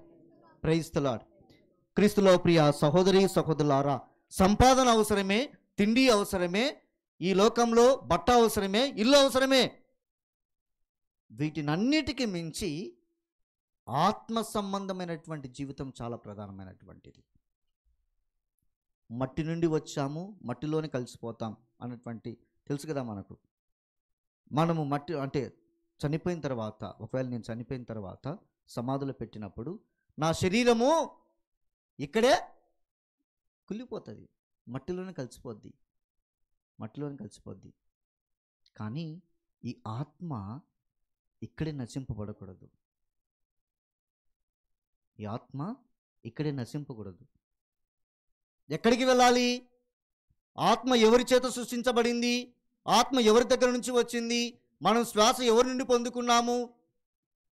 praise the lord. క్రీస్తులో ప్రియ సహోదరి సహోదరులారా, సంపాదన అవసరమే, తిండి అవసరమే, ఈ లోకంలో బట్ట అవసరమే, ఇల్లు అవసరమే. వీటినన్నిటికీ మించి ఆత్మ సంబంధమైనటువంటి జీవితం చాలా ప్రధానమైనటువంటిది. మట్టి నుండి వచ్చాము, మట్టిలోనే కలిసిపోతాం అన్నటువంటి తెలుసు కదా మనకు. మనము మట్టి అంటే చనిపోయిన తర్వాత, ఒకవేళ నేను చనిపోయిన తర్వాత సమాధులు పెట్టినప్పుడు నా శరీరము ఇక్కడే కుళ్ళిపోతుంది, మట్టిలోనే కలిసిపోద్ది, మట్టిలోనే కలిసిపోద్ది. కానీ ఈ ఆత్మ ఇక్కడే నశింపబడకూడదు, ఈ ఆత్మ ఇక్కడే నశింపకూడదు. ఎక్కడికి వెళ్ళాలి? ఆత్మ ఎవరి చేత సృష్టించబడింది? ఆత్మ ఎవరి దగ్గర నుంచి వచ్చింది? మనం శ్వాస ఎవరి నుండి పొందుకున్నాము?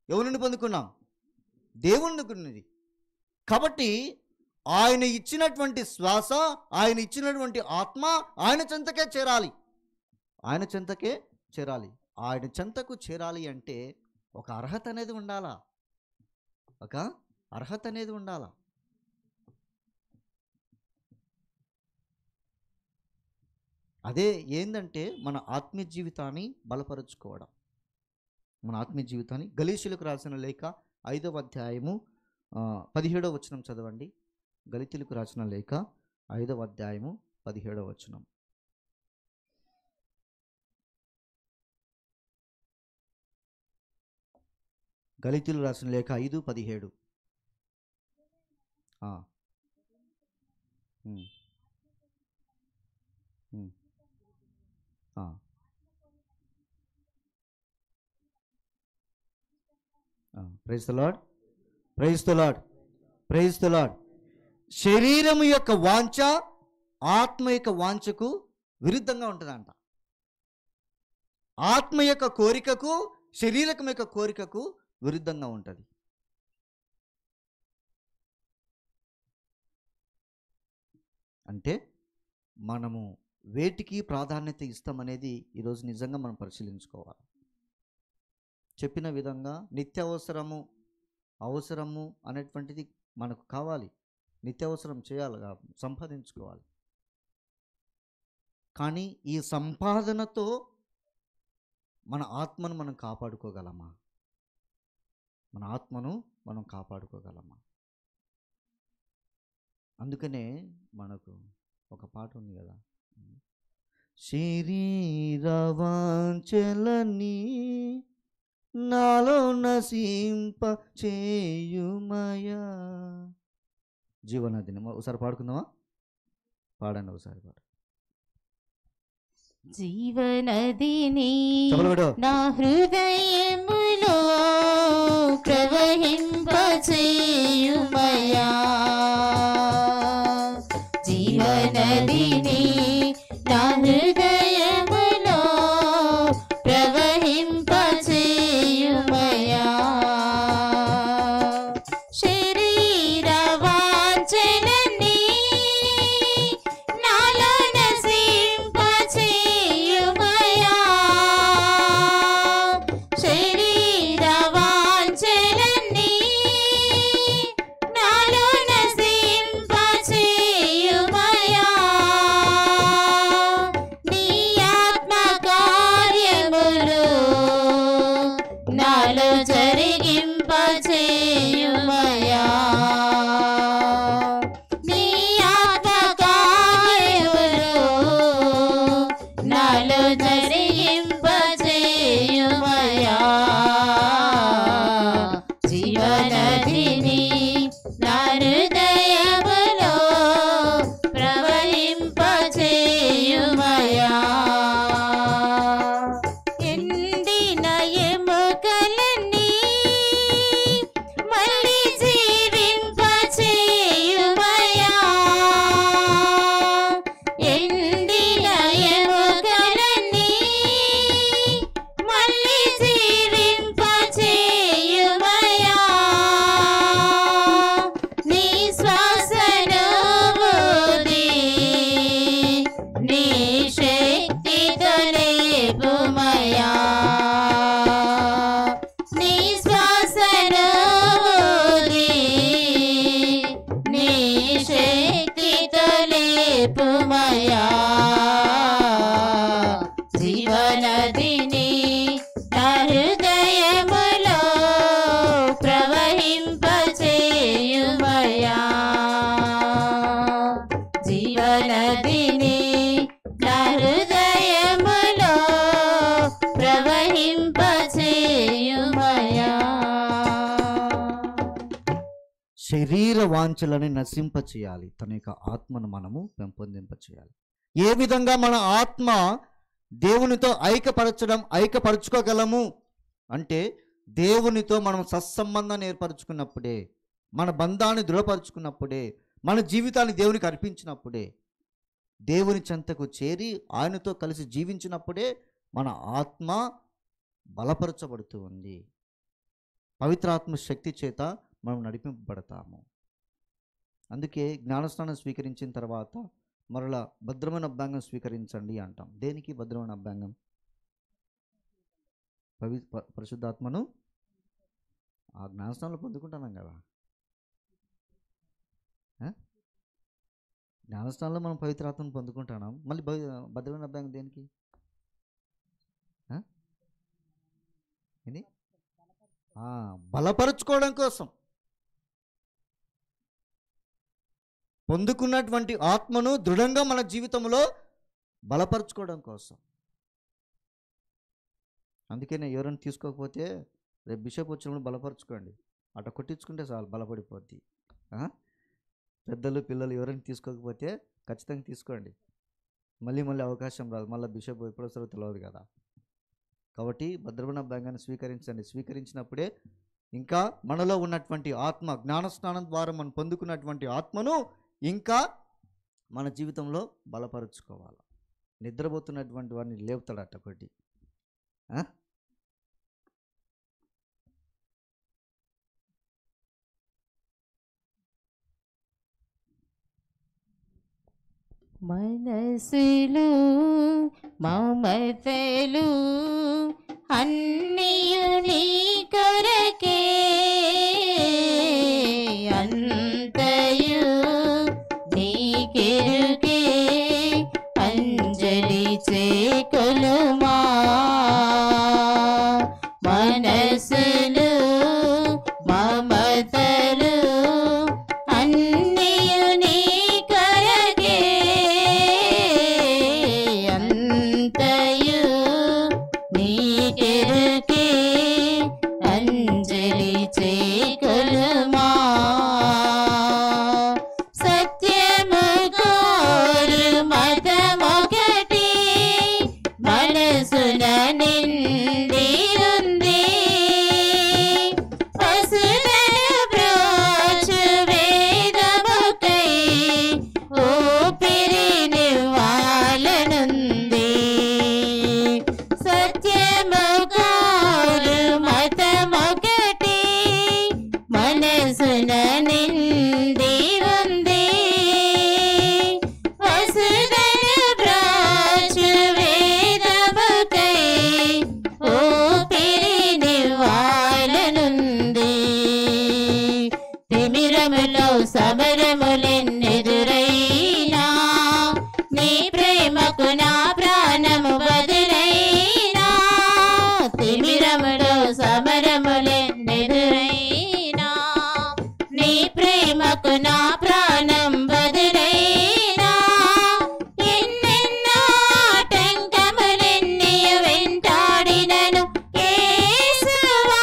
ఎవరి నుండి పొందుకున్నాం? దేవుని దగ్గర నుండి. కాబట్టి ఆయన ఇచ్చినటువంటి శ్వాస, ఆయన ఇచ్చినటువంటి ఆత్మ ఆయన చెంతకే చేరాలి, ఆయన చెంతకే చేరాలి. ఆయన చెంతకు చేరాలి అంటే ఒక అర్హత అనేది ఉండాలా, ఒక అర్హత అనేది ఉండాలా. అదే ఏందంటే మన ఆత్మీయ జీవితాన్ని బలపరుచుకోవడం. మన ఆత్మీయ జీవితాన్ని గలీషులకు రాసిన లేఖ 5వ అధ్యాయము 17వ వచనం చదవండి. గలీతీయులకు రాసిన లేఖ 5వ అధ్యాయము 17వ వచనం. గలీతీయులకు రాసిన లేఖ 5:17. Praise the lord, praise the lord, praise the lord. శరీరము యొక్క వాంఛ ఆత్మ యొక్క వాంఛకు విరుద్ధంగా ఉంటుందంట. ఆత్మ యొక్క కోరికకు శరీరం యొక్క కోరికకు విరుద్ధంగా ఉంటుంది. అంటే మనము వేటికి ప్రాధాన్యత ఇస్తామనేది ఈరోజు నిజంగా మనం పరిశీలించుకోవాలి. చెప్పిన విధంగా నిత్యావసరము అవసరము అనేటువంటిది మనకు కావాలి, నిత్యావసరం చేయాలి, సంపాదించుకోవాలి. కానీ ఈ సంపాదనతో మన ఆత్మను మనం కాపాడుకోగలమా? మన ఆత్మను మనం కాపాడుకోగలమా? అందుకనే మనకు ఒక పాట ఉంది కదా, శరీర వాంఛలని నాలో నశింప చేయుమయా. జీవనదిని ఒకసారి పాడుకుందామా? పాడండి ఒకసారి పాడు. జీవనదిని చెప్పలు పెట్టు. నా హృదయములో ప్రవహింపచేయుమయా, జీవనదిని నా హృదయములో ప్రవహింపచేయుమయా, శరీర వాంఛలన్నీ నాలో నశింపచేయుమయా, శరీర వాంఛలన్నీ నాలో నశింపచేయుమయా, నీ ఆత్మ కార్యములు నాలో జరిగింపచేయుమయా, నీ ఆత్మ కార్యములు నాలో జరిగింపచేయుమయా, జీవనదిని నా హృదయములో ప్రవహింపచేయుమయా, ఎండిన ఎముకలన్నీ మళ్ళీ జీవింపచేయుమయా, ఎండిన ఎముకలన్నీ మళ్ళీ జీవింపచేయుమయా, నీ శ్వాసను ఊది నీ శక్తితో లేపుమయా, నీ శ్వాసను ఊది నీ శక్తితో లేపుమయా, జీవనదిని నా హృదయములో ప్రవహింపచేయుమయా, జీవనదిని నా హృదయములో ప్రవహింపచేయుమయా. శరీర వాంఛలని నశింపచేయాలి, తన యొక్క ఆత్మను మనము పెంపొందింపచేయాలి. ఏ విధంగా మన ఆత్మ దేవునితో ఐక్యపరచుకోగలము అంటే దేవునితో మనం సత్సంబంధాన్ని ఏర్పరచుకున్నప్పుడే, మన బంధాన్ని దృఢపరచుకున్నప్పుడే, మన జీవితాన్ని దేవునికి అర్పించినప్పుడే, దేవుని చెంతకు చేరి ఆయనతో కలిసి జీవించినప్పుడే మన ఆత్మ బలపరచబడుతూ ఉంది. పవిత్రాత్మ శక్తి చేత మనం నడిపింపబడతాము. అందుకే జ్ఞానస్నానం స్వీకరించిన తర్వాత మరలా భద్రమైన అభ్యంగం స్వీకరించండి అంటాం. దేనికి భద్రమైన అభ్యంగం? పరిశుద్ధాత్మను ఆ జ్ఞానస్నానంలో పొందుకుంటున్నాం కదా. జ్ఞానస్నానంలో మనం పవిత్రాత్మను పొందుకుంటున్నాం. మళ్ళీ భద్రమైన అభ్యంగం దేనికి? ఇది బలపరుచుకోవడం కోసం. పొందుకున్నటువంటి ఆత్మను దృఢంగా మన జీవితంలో బలపరుచుకోవడం కోసం. అందుకనే ఎవరైనా తీసుకోకపోతే రేపు బిషప్ వచ్చినప్పుడు బలపరుచుకోండి. అట్లా కొట్టించుకుంటే చాలు, బలపడిపోద్ది. పెద్దలు పిల్లలు ఎవరైనా తీసుకోకపోతే ఖచ్చితంగా తీసుకోండి. మళ్ళీ అవకాశం రాదు, మళ్ళీ బిషప్ ఎప్పుడు వస్తారో తెలియదు కదా. కాబట్టి భద్రమైన అభ్యంగాన్ని స్వీకరించండి. స్వీకరించినప్పుడే ఇంకా మనలో ఉన్నటువంటి ఆత్మ, జ్ఞానస్నానం ద్వారా మనం పొందుకున్నటువంటి ఆత్మను ఇంకా మన జీవితంలో బలపరుచుకోవాలి. నిద్రపోతున్నటువంటి వారిని లేపుతాడట ఒకటి. మనసులు మమతలు అన్నీయు నీ కొరకే, అంతయు నీకెరుకే, అంజలి చేకొలుమా. మనసులు మమతలు అన్నీయు నీ కొరకే, అంతయు నీకెరుకే, అంజలి చేకొలుమా. సత్యము కోరి ప్రేమకు నా ప్రాణము బదులైనా తిమిరములో సమరములెన్నెదురైనా నీ ప్రేమకు నా ప్రాణం బదులైనా ఎన్నెన్నో ఆటంకములెన్ని వెంటాడినను యేసువా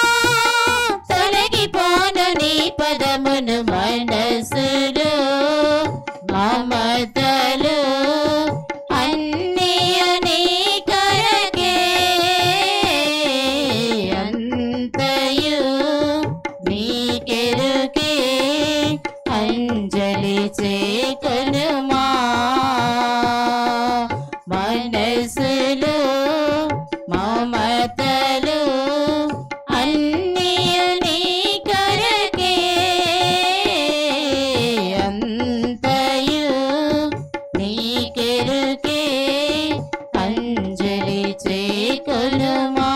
తొలగిపోను నీ పదమును మనసులో మమతలు అన్నియు నీ కొరకే అంతయు నీకెరుకే అంజలి చేకొనుమా మనసులు మమతలు అన్నియు నీ కొరకే అంతయు నీకెరుకే అంజలి చేకొనుమా.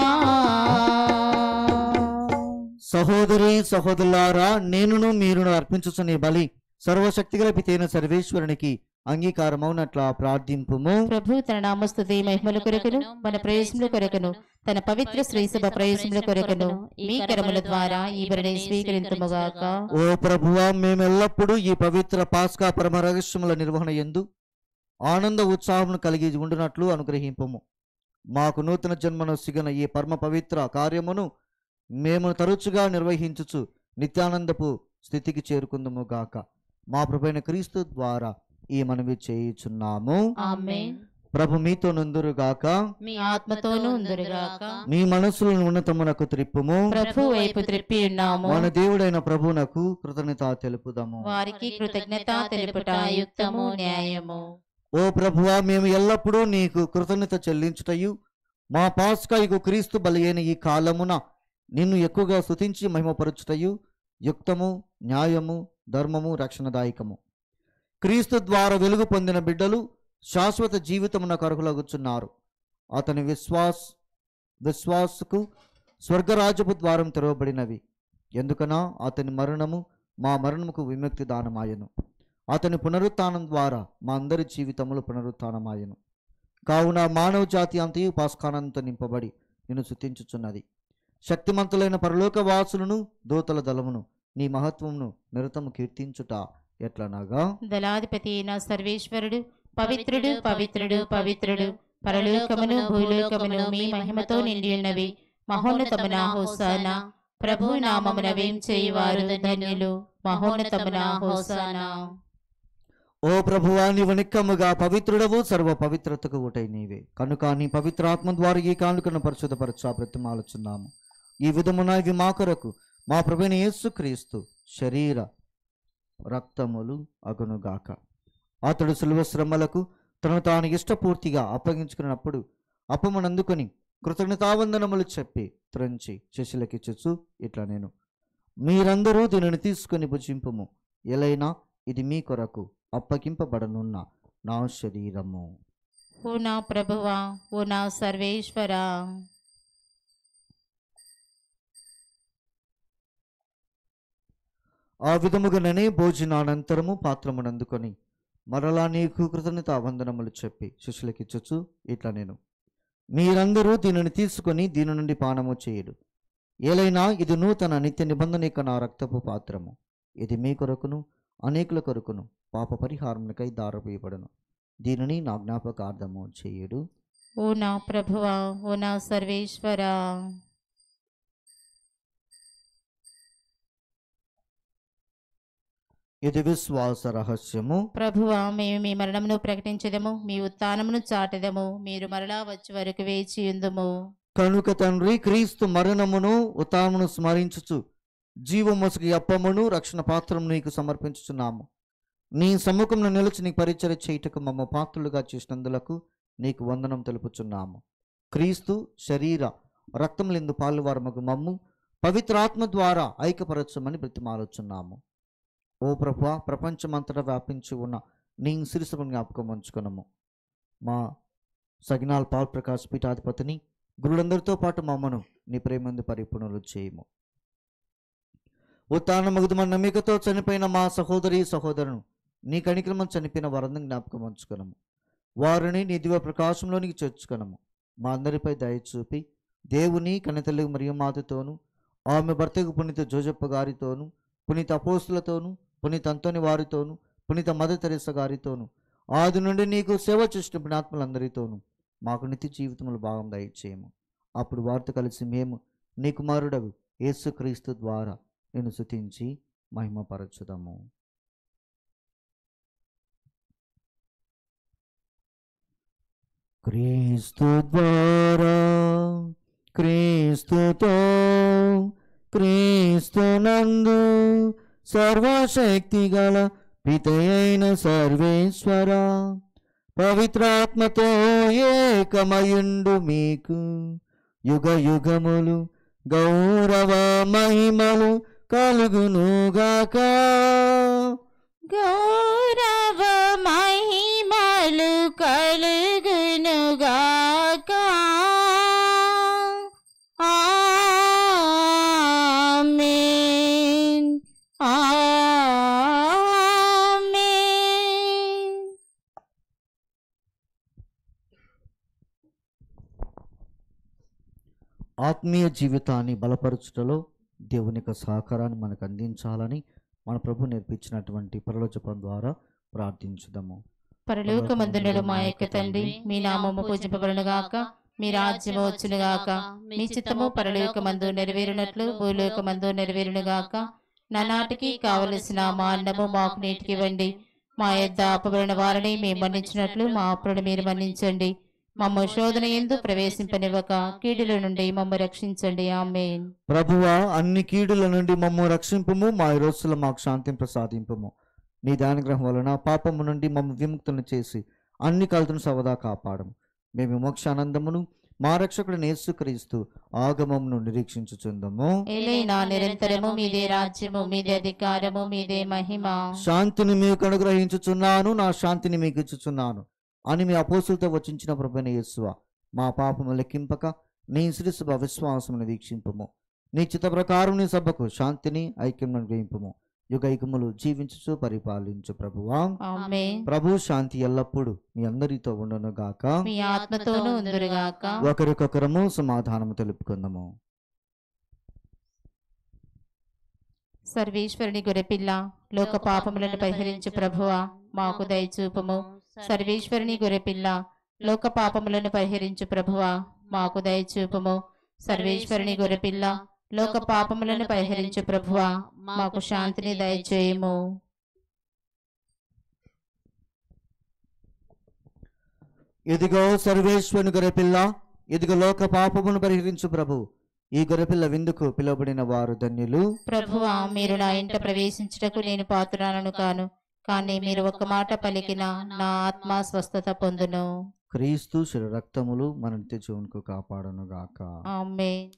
సహోదరి సహోదరులారా, నేనును మీరును అర్పించుచునే బలి సర్వశక్తిగల పితైన సర్వేశ్వరునికి అంగీకారమౌనట్లా ప్రార్థింపుము. ప్రభు తన నామస్తుతి మహిమల కొరకును మన ప్రయోజనముల కొరకును తన పవిత్ర శ్రీసభ ప్రయోజనముల కొరకును మీ కరముల ద్వారా ఈ బలిని స్వీకరింతుముగాక. ఓ ప్రభువా, మేమెల్లప్పుడూ ఈ పవిత్ర పాస్కా పరమ రహస్యముల నిర్వహణ యందు ఆనంద ఉత్సాహమును కలిగి ఉండునట్లు అనుగ్రహింపము. మాకు నూతన జన్మను సిగన ఈ పరమ పవిత్ర కార్యమును మేము తరచుగా నిర్వహించుచు నిత్యానందపు స్థితికి చేరుకుందుము గాక. మా ప్రభువైన క్రీస్తు ద్వారా ఈ మనవి చేయుచున్నాము. ఆమేన్. ప్రభు మీతో నుందురుగాక, మీ ఆత్మతోనూ ఉందురుగాక. మీ మనసులను ఉన్నతమునకు త్రిప్పుము. ప్రభు వైపు త్రిప్పి ఉన్నాము. మన దేవుడైన ప్రభునకు కృతజ్ఞత తెలుపుదాము. వారికి కృతజ్ఞత తెలుపుట యుక్తము న్యాయము. ఓ ప్రభువా, మేము ఎల్లప్పుడూ నీకు కృతజ్ఞత చెల్లించుటయు మా పాస్కాయకు క్రీస్తు బలి అయిన ఈ కాలమున నిన్ను ఎక్కువగా స్తుతించి మహిమపరచుటయు యుక్తము న్యాయము ధర్మము రక్షణదాయకము. క్రీస్తు ద్వారా వెలుగు పొందిన బిడ్డలు శాశ్వత జీవితమునకు అర్హులగుచున్నారు. అతని విశ్వాసకు స్వర్గరాజపు ద్వారం తెరవబడినవి. ఎందుకనా అతని మరణము మా మరణముకు విముక్తి దానమాయను. అతని పునరుత్థానం ద్వారా మా అందరి జీవితములు పునరుత్థానమాయను. కావున మానవ జాతి అంతయు పాస్కానంతో నింపబడి నిన్ను స్తుతించుచున్నది. శక్తిమంతులైన పరలోక వాసులను దూతల దళమును నీ మహత్వమును నిరతము కీర్తించుట ఎట్లనగా, దళాధిపతి అయిన సర్వేశ్వరుడు పవిత్రుడు పవిత్రుడు పవిత్రుడు పరలోకమును భూలోకమును మీ మహిమతో నిండి ఉన్నవి. మహోన్నతమున హోసానా. ప్రభు నామమున వేం చేయువారు ధన్యులు. మహోన్నతమున హోసానా. ఓ ప్రభువా, నీవు నిక్కముగా పవిత్రుడవు, సర్వ పవిత్రతకు ఊటై నీవే. కనుక నీ పవిత్రాత్మ ద్వారా ఈ కానుకను పరిశుద్ధపరచా బ్రతిమాలుచున్నాము. ఈ విధమున ఇవి మా కొరకు మా ప్రభువైన యేసుక్రీస్తు శరీర రక్తములు అగునుగాక. అతడు సులువ శ్రమలకు తను తాను ఇష్టపూర్తిగా అప్పగించుకున్నప్పుడు అప్పమునందుకొని కృతజ్ఞతావందనములు చెప్పి త్రంచి శిష్యులకిచ్చుచు ఇట్లా నేను, మీరందరూ దీనిని తీసుకొని భుజింపుము. ఎలైనా ఇది మీ కొరకు అప్పగింపబడనున్న నా శరీరము. ఓ నా ప్రభువా, ఓ నా సర్వేశ్వరా. ఆ విధముగానే భోజనానంతరము పాత్రమునందుకొని మరలా నీకు కృతజ్ఞత వందనములు చెప్పి శిష్యులకిచ్చుచు ఇట్లా నేను, మీరందరూ దీనిని తీసుకొని దీని నుండి పానము చేయుడు. ఏలైనా ఇది నూతన నిత్య నిబంధన నా రక్తపు పాత్రము. ఇది మీ కొరకును అనేకుల కొరకును పాప పరిహారమునకై దారపోయబడును. దీనిని నా జ్ఞాపకార్థము చేయుడు. ఓ నా ప్రభువా, ఓ నా సర్వేశ్వరా. ఇది విశ్వాస రహస్యము. ప్రభువా, మేము మీ మరణమును ప్రకటించదము, మీ ఉత్థానమును చాటెదము. మీరు మరలా వచ్చే వరకు వేచి ఉందుము. కనుక తండ్రి, క్రీస్తు మరణమును ఉత్థానమును స్మరించుచు జీవమొసగి అప్పమును రక్షణ పాత్రము నీకు సమర్పించుచున్నాము. నీ సముఖంలో నిలిచి నీ పరిచర్య చేయుటకు మమ్మ పాత్రులుగా చేసినందులకు నీకు వందనం తెలుపుచున్నాము. క్రీస్తు శరీర రక్తములందు పాలువారమగు మమ్ము పవిత్రాత్మ ద్వారా ఐక్యపరచమని బ్రతిమాలుచున్నాము. ఓ ప్రభువా, ప్రపంచమంతటా వ్యాపించి ఉన్న నీ శిరస్సును జ్ఞాపకం ఉంచుకున్నాము. మా సగినాల్ పాల్ ప్రకాష్ పీఠాధిపతిని గురులందరితో పాటు మమ్మను నీ ప్రేమందు పరిపూర్ణులు చేయము. ఉత్థానమగుదు మన నమ్మికతో చనిపోయిన మా సహోదరి సహోదరును నీ కనికరమం చనిపోయిన వారందరిని జ్ఞాపకం ఉంచుకున్నాము. వారిని నీ దివ్య ప్రకాశంలోనికి చేర్చుకొనము. మా అందరిపై దయ చూపి దేవుని కన్నతల్లి మరియు మాతతోను, ఆమె భర్తకు పునీత జోజప్ప గారితోను, పునీత అపోస్తులతోను, పునీత అంతోని వారితోను, పునీత మదర్ తెరెసా గారితోను, ఆది నుండి నీకు సేవ చేసిన పుణ్యాత్ములందరితోనూ మాకు నిత్య జీవితములు భాగం దయచేయము. అప్పుడు వారితో కలిసి మేము నీ కుమారుడగు యేసుక్రీస్తు ద్వారా నిన్ను స్తుతించి మహిమపరచుదాము. క్రీస్తు ద్వారా, క్రీస్తుతో, క్రీస్తునందు సర్వశక్తి గల పితయైన సర్వేశ్వర పవిత్రాత్మతో ఏకమయుండు మీకు యుగ యుగములు గౌరవ మహిమలు కలుగునుగాక. గౌరవ మహిమలు కలుగునుగాక. ఆమేన్. ఆమేన్. ఆత్మీయ జీవితాన్ని బలపరచుటలో దేవుని యొక్క సహకారాన్ని మనకు అందించాలని మన ప్రభు నేర్పించినటువంటి పరలోచపం ద్వారా ప్రార్థించుదాము. పరలోకమందునుడు మా యొక్క తండ్రి, మీ నామము పూజింపబడునుగాక, మీ రాజ్యము వచ్చునుగాక, మీ చిత్తము పరలోకమందు నెరవేరునట్లు భూలోకమందు నెరవేరునుగాక. నానాటికి కావలసిన మా అన్నము మాకు నేటికి ఇవ్వండి. మా యొద్ద అపబడిన వారిని మేము మన్నించినట్లు మా అప్పులను మీరు మన్నించండి. మమ్మ శోధన యందు ప్రవేశింపనివ్వక కీడుల నుండి మమ్మ రక్షించండి. ఆమేన్. ప్రభువా, అన్ని కీడుల నుండి మమ్ము రక్షింపుము, మా ఈ రోజుల్లో మాకు శాంతిని ప్రసాదింపుము. నీ దానుగ్రహం వలన పాపము నుండి మమ్మ విముక్తులను చేసి అన్ని కలుతును సవదా కాపాడము. మేము మోక్షానందమును మా రక్షకుడు యేసుక్రీస్తు ఆగమమును నిరీక్షించుచుందము. ఏలైనా నిరంతరము మీదే రాజ్యము, మీదే అధికారము, మీదే మహిమ. శాంతిని మీకు అనుగ్రహించుచున్నాను, నా శాంతిని మీకు ఇచ్చుచున్నాను అని మీ అపోస్తులతో వచించిన ప్రభువైన యేసువా, మా పాపము లెక్కింపక నీ శ్రీసభ విశ్వాసమును వీక్షింపుము. నీ చిత్త ప్రకారం నీ సభకు శాంతిని ఐక్యం అనుగ్రహింపుము. యుగ యుగములు జీవించుచు పరిపాలించు ప్రభువా. ఆమేన్. ప్రభు శాంతి ఎల్లప్పుడూ మీ అందరితో ఉండును గాక. మీ ఆత్మతోనూ ఉందురుగాక. ఒకరికొకరము సమాధానము తెలుపుకుందాము. సర్వేశ్వరుని గొర్రెపిల్ల, లోక పాపములను పరిహరించు ప్రభువా, మాకు దయచూపుము. సర్వేశ్వరుని గొర్రెపిల్ల, లోక పాపములను పరిహరించు ప్రభువా, మాకు దయచూపుము. సర్వేశ్వరుని గొర్రెపిల్ల, లోక పాపములను పరిహరించు ప్రభువా, మాకు శాంతిని దయచేయము. ఇదిగో సర్వేశ్వరుని గొర్రెపిల్ల, ఇదిగో లోక పాపమును పరిహరించు ప్రభు. ఈ గొర్రెపిల్ల విందుకు పిలువబడిన వారు ధన్యులు. ప్రభువా, మీరు నా ఇంట ప్రవేశించుటకు నేను పాత్రురాలను కాను, కానీ మీరు ఒక్క మాట పలికిన నా ఆత్మ స్వస్థత పొందును. క్రీస్తు శిర రక్తములు మన నిత్య జీవనకు కాపాడను గాక. ఆమేన్.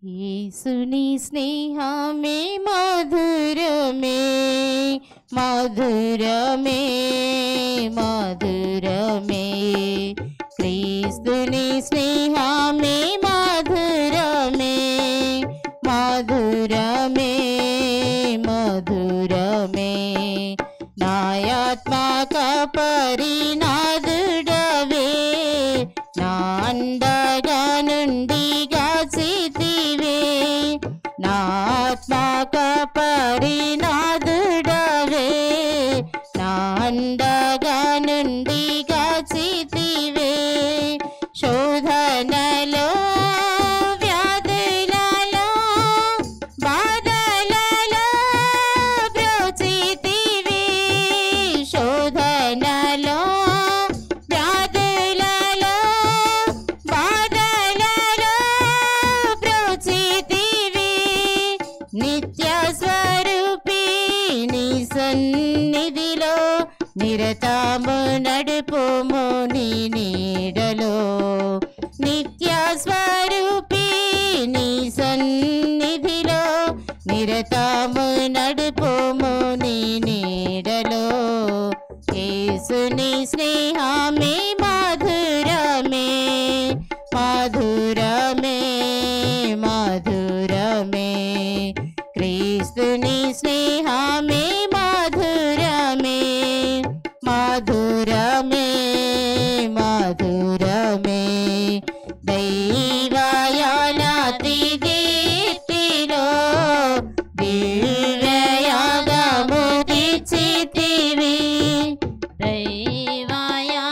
యేసుని స్నేహమే మధురమే, మధురమే, మధురమే. క్రీస్తుని స్నేహమే మధురమే, మధురమే, మధురమే. నాయాత్మక పరినాదుడవే, నా అండగా నుండి గాచితివే. నాత్మక పరినాదుడవే, నా అండగా నుండి గాచితివే. శోధనలో వ్యాధులలో బాధలలో బ్రోచితివి. శోధనలో వ్యాధులలో నిరతము నడుపుము నీ నీడలో. నిత్య స్వరూపి నీ సన్నిధిలో నిరతము నడుపుము నీ నీడలో. యేసుని స్నేహమే మధురమే మధురమే మధురమే. క్రీస్తుని స్నేహమే మధురమే మధురమే మధురమే. దైవయానాతి దీప్తిలో దివ్యయాగము తెచ్చితివి. దైవయానాది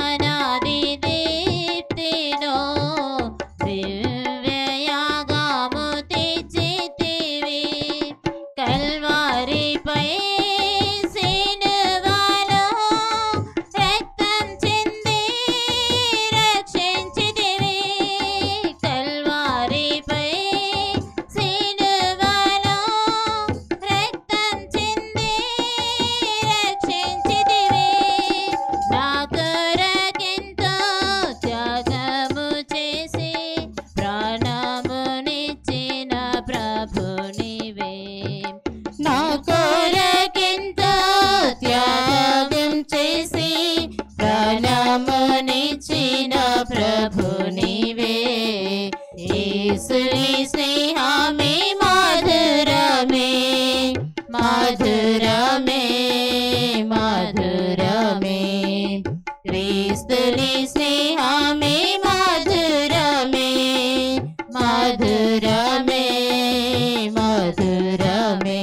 దీప్తిలో దివ్యయాగము తెచ్చితివి. కల్వారిపై సిలువలో రక్తం చింది రక్షించితివి. కల్వారిపై సిలువలో రక్తం చింది రక్షించితివి. నా కొరకెంతో త్యాగము చేసి ప్రాణమునిచ్చిన ప్రభు నీవే. నా కొరకెంతో త్యాగం చేసి ప్రాణమునిచ్చిన ప్రభు నీవే. యేసుని స్నేహమే మధురమే మధురమే మధురమే. క్రీస్తుని స్నేహమే మధురమే మధురమే మధురమే.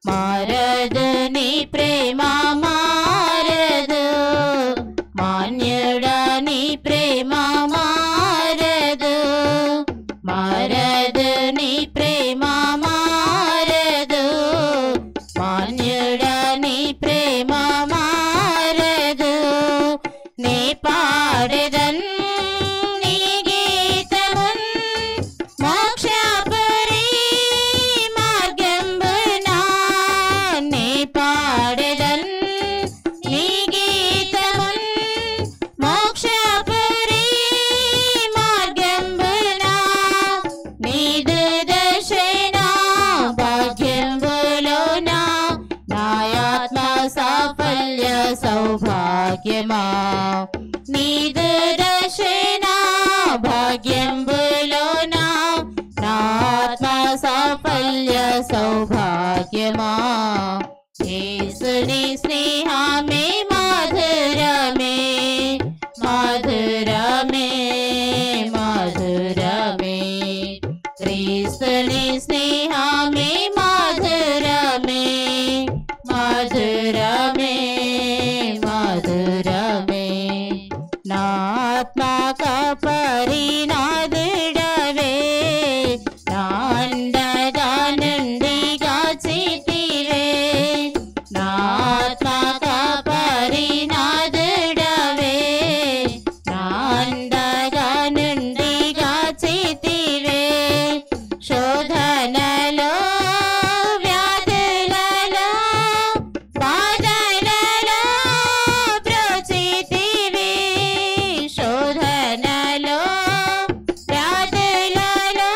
మారదు నీ ప్రేమ మారదు, మాన్యుడా నీ ప్రేమ మారదు. మారదు నీ ప్రేమ మారదు, మాన్యుడా నీ ప్రేమ మారదు. నే పాడెదన్ నీ గీతమున్ మోక్షపురి మార్గంబున. నే పాడెదన్ నీ గీతమున్ మోక్షపురి మార్గంబున. నీదు దర్శన భాగ్యంబులోన నాయాత్మ సాఫల్య సౌభాగ్యమా. నీదు దర్శన భాగ్యంబులోన నాత్మ సాఫల్య సౌభాగ్యమా. యేసుని స్నేహమే మధురమే మధురమే మధురమే. క్రీస్తుని స్నేహమే మధురమే మధురమే మధురమే. నా ఆత్మక పరినాదుడవే, నా అండగా నుండి గాచితివే. నా ఆత్మక పరినాదుడవే, నా అండగా నుండి గాచితివే. శోధనలో వ్యాధులలో బాధలలో బ్రోచితివి. శోధనలో వ్యాధులలో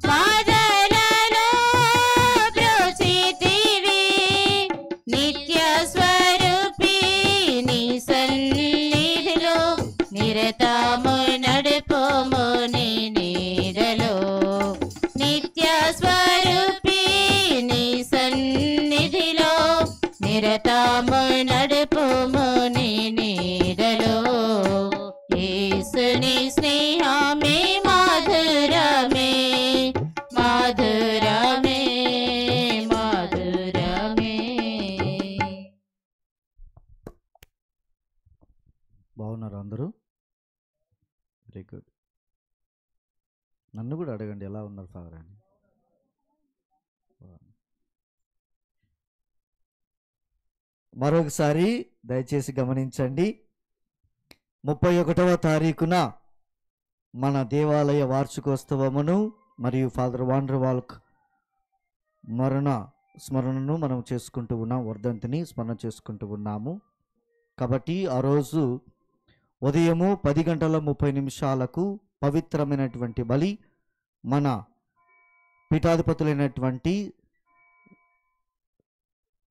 బాధలలో బ్రోచితివి. నిత్య స్వరూపి నీ సన్నిధిలో నిరతము నడుపుము నీ నీడలో. నిత్య స్వరూపి నీ సన్నిధిలో నిరతము నడుపుము నీ నీడలో. యేసుని స్నేహమే మధురమే మధురమే మధురమే. బాగున్నారు అందరూ? Very good. నన్ను కూడా అడగండి ఎలా ఉన్నారు ఫాదర్ అని. మరొకసారి దయచేసి గమనించండి. 31వ తారీఖున మన దేవాలయ వార్షికోత్సవమును మరియు ఫాదర్ వాండర్ వాల్క్ మరణ స్మరణను మనం చేసుకుంటూ ఉన్నాం, వర్ధంతిని స్మరణ చేసుకుంటూ ఉన్నాము. కాబట్టి ఆ రోజు ఉదయము 10:30 పవిత్రమైనటువంటి బలి మన పీఠాధిపతులైనటువంటి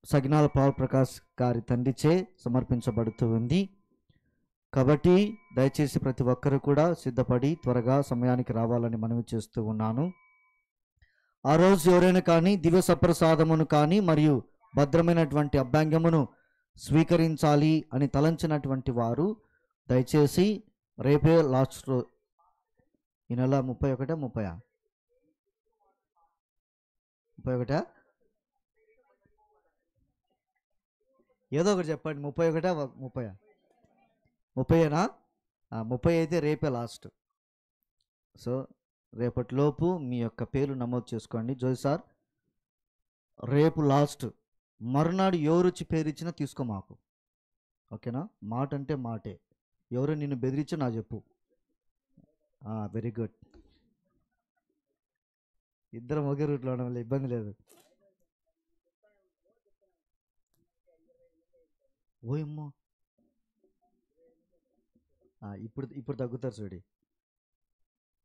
సగ్నాల పవర్ ప్రకాష్ గారి తండ్రిచే సమర్పించబడుతూ ఉంది. కాబట్టి దయచేసి ప్రతి ఒక్కరు కూడా సిద్ధపడి త్వరగా సమయానికి రావాలని మనవి చేస్తూ ఉన్నాను. ఆ రోజు ఎవరైనా కానీ దివ్య సప్రసాదమును కానీ మరియు భద్రమైనటువంటి అభ్యంగమును స్వీకరించాలి అని తలంచినటువంటి వారు దయచేసి రేపే లాస్ట్ ఈ నెల 31 ఏదో ఒకటి చెప్పండి. 31 30 30 అయితే రేపే లాస్ట్. సో రేపటిలోపు మీ యొక్క పేరు నమోదు చేసుకోండి. జోయ్ సార్ రేపు లాస్ట్. మరునాడు ఎవరొచ్చి పేరు ఇచ్చినా తీసుకో మాకు, ఓకేనా? మాట అంటే మాటే. ఎవరు నిన్ను బెదిరించో నా చెప్పు. Very good. ఇద్దరం ఒకే రూట్లో ఉండడం వల్ల ఇబ్బంది లేదు. ఓయమ్మో, ఇప్పుడు తగ్గుతారు చూడి.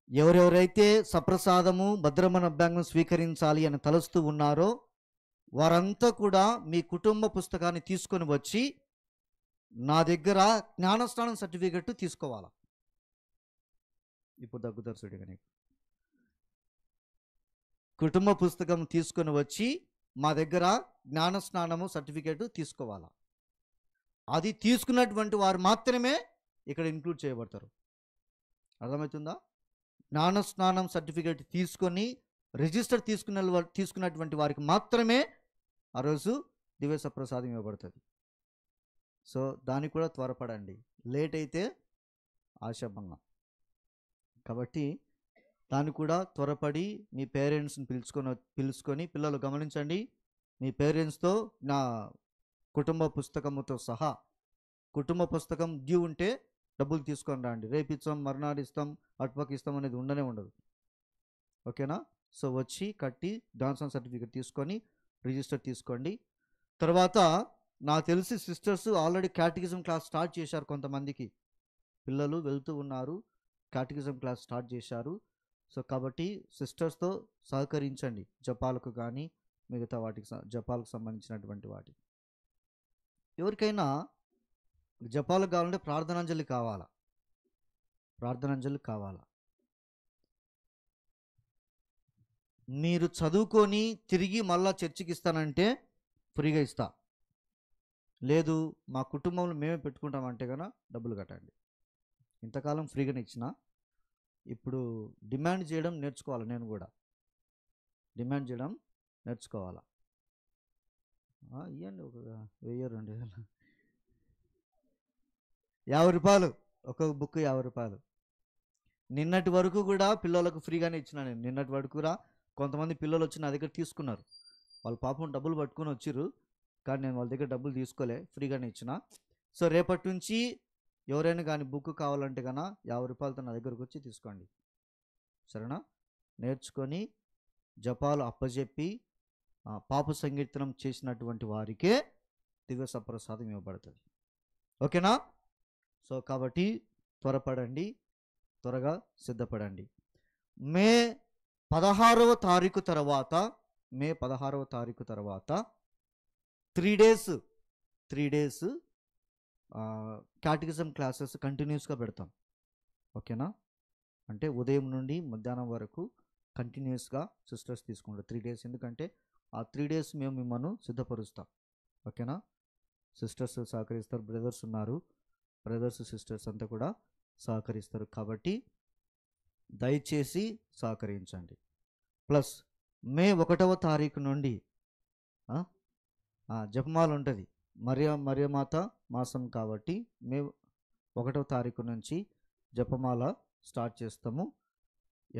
ఎవరెవరైతే సప్రసాదము భద్రమన అభ్యంగం స్వీకరించాలి అని తలుస్తూ ఉన్నారో వారంతా కూడా మీ కుటుంబ పుస్తకాన్ని తీసుకొని వచ్చి నా దగ్గర జ్ఞానస్నానం సర్టిఫికెట్ తీసుకోవాలా. ఇప్పుడు తగ్గుతారు చూడు. కానీ కుటుంబ పుస్తకం తీసుకొని వచ్చి మా దగ్గర జ్ఞానస్నానము సర్టిఫికెట్ తీసుకోవాలా. అది తీసుకున్నటువంటి వారు మాత్రమే ఇక్కడ ఇంక్లూడ్ చేయబడతారు. అర్థమవుతుందా? జ్ఞానస్నానం సర్టిఫికేట్ తీసుకొని రిజిస్టర్ తీసుకున్నటువంటి వారికి మాత్రమే ఆ రోజు దివ్య సప్రసాదం ఇవ్వబడుతుంది. సో దానికి కూడా త్వరపడండి, లేట్ అయితే ఆశాభంగం. కాబట్టి దాన్ని కూడా త్వరపడి మీ పేరెంట్స్ని పిలుచుకొని పిల్లలు గమనించండి. మీ పేరెంట్స్తో నా కుటుంబ పుస్తకముతో సహా, కుటుంబ పుస్తకం డ్యూ ఉంటే డబ్బులు తీసుకొని రండి. రేపు ఇస్తాం, మర్నాడు ఇస్తాం, అటుపక్క ఇస్తాం అనేది ఉండనే ఉండదు, ఓకేనా? సో వచ్చి కట్టి డాన్సన్ సర్టిఫికేట్ తీసుకొని రిజిస్టర్ తీసుకోండి. తర్వాత నాకు తెలిసి sisters already catechism class start చేశారు. కొంతమందికి పిల్లలు వెళ్తూ ఉన్నారు, క్యాటగిజం క్లాస్ స్టార్ట్ చేశారు. సో కాబట్టి సిస్టర్స్తో సహకరించండి, జపాలకు కానీ మిగతా వాటికి జపాలకు సంబంధించినటువంటి వాటి. ఎవరికైనా జపాలకు కావాలంటే ప్రార్థనాంజలి కావాలా. మీరు చదువుకొని తిరిగి మళ్ళా చర్చికి ఇస్తానంటే ఫ్రీగా ఇస్తా, లేదు మా కుటుంబంలో మేమే పెట్టుకుంటామంటే కనుక డబ్బులు కట్టండి. ఇంతకాలం ఫ్రీగానే ఇచ్చిన, ఇప్పుడు డిమాండ్ చేయడం నేర్చుకోవాలి. నేను కూడా డిమాండ్ చేయడం నేర్చుకోవాలా. ఇవ్వండి, ఒక 1000-2000 ₹50 ఒక్కొక్క బుక్ 50 రూపాయలు. నిన్నటి వరకు కూడా పిల్లలకు ఫ్రీగానే ఇచ్చిన నేను. నిన్నటి వరకు కూడా కొంతమంది పిల్లలు వచ్చి నా దగ్గర తీసుకున్నారు. వాళ్ళ పాపం డబ్బులు పట్టుకొని వచ్చిర్రు, కానీ నేను వాళ్ళ దగ్గర డబ్బులు తీసుకోలే, ఫ్రీగానే ఇచ్చిన. సో రేపటి నుంచి ఎవరైనా కానీ బుక్ కావాలంటే కన్నా ₹50 నా దగ్గరకు వచ్చి తీసుకోండి, సరేనా? నేర్చుకొని జపాలు అప్పజెప్పి పాప సంకీర్తనం చేసినటువంటి వారికే దివ్య సప్రసాదం ఇవ్వబడుతుంది, ఓకేనా? సో కాబట్టి త్వరపడండి, త్వరగా సిద్ధపడండి. మే 16వ తారీఖు తర్వాత 3 డేస్ క్యాటగిజం క్లాసెస్ కంటిన్యూస్గా పెడతాం, ఓకేనా? అంటే ఉదయం నుండి మధ్యాహ్నం వరకు కంటిన్యూస్గా సిస్టర్స్ తీసుకుంటారు 3 డేస్. ఎందుకంటే ఆ 3 డేస్ మేము మిమ్మల్ని సిద్ధపరుస్తాం, ఓకేనా? సిస్టర్స్ సహకరిస్తారు, బ్రదర్స్ ఉన్నారు, బ్రదర్స్ సిస్టర్స్ అంతా కూడా సహకరిస్తారు. కాబట్టి దయచేసి సహకరించండి. ప్లస్ మే 1వ తారీఖు నుండి జపమాల ఉంటుంది. మరియమాత మాసం కాబట్టి మే 1వ తారీఖు నుంచి జపమాల స్టార్ట్ చేస్తాము.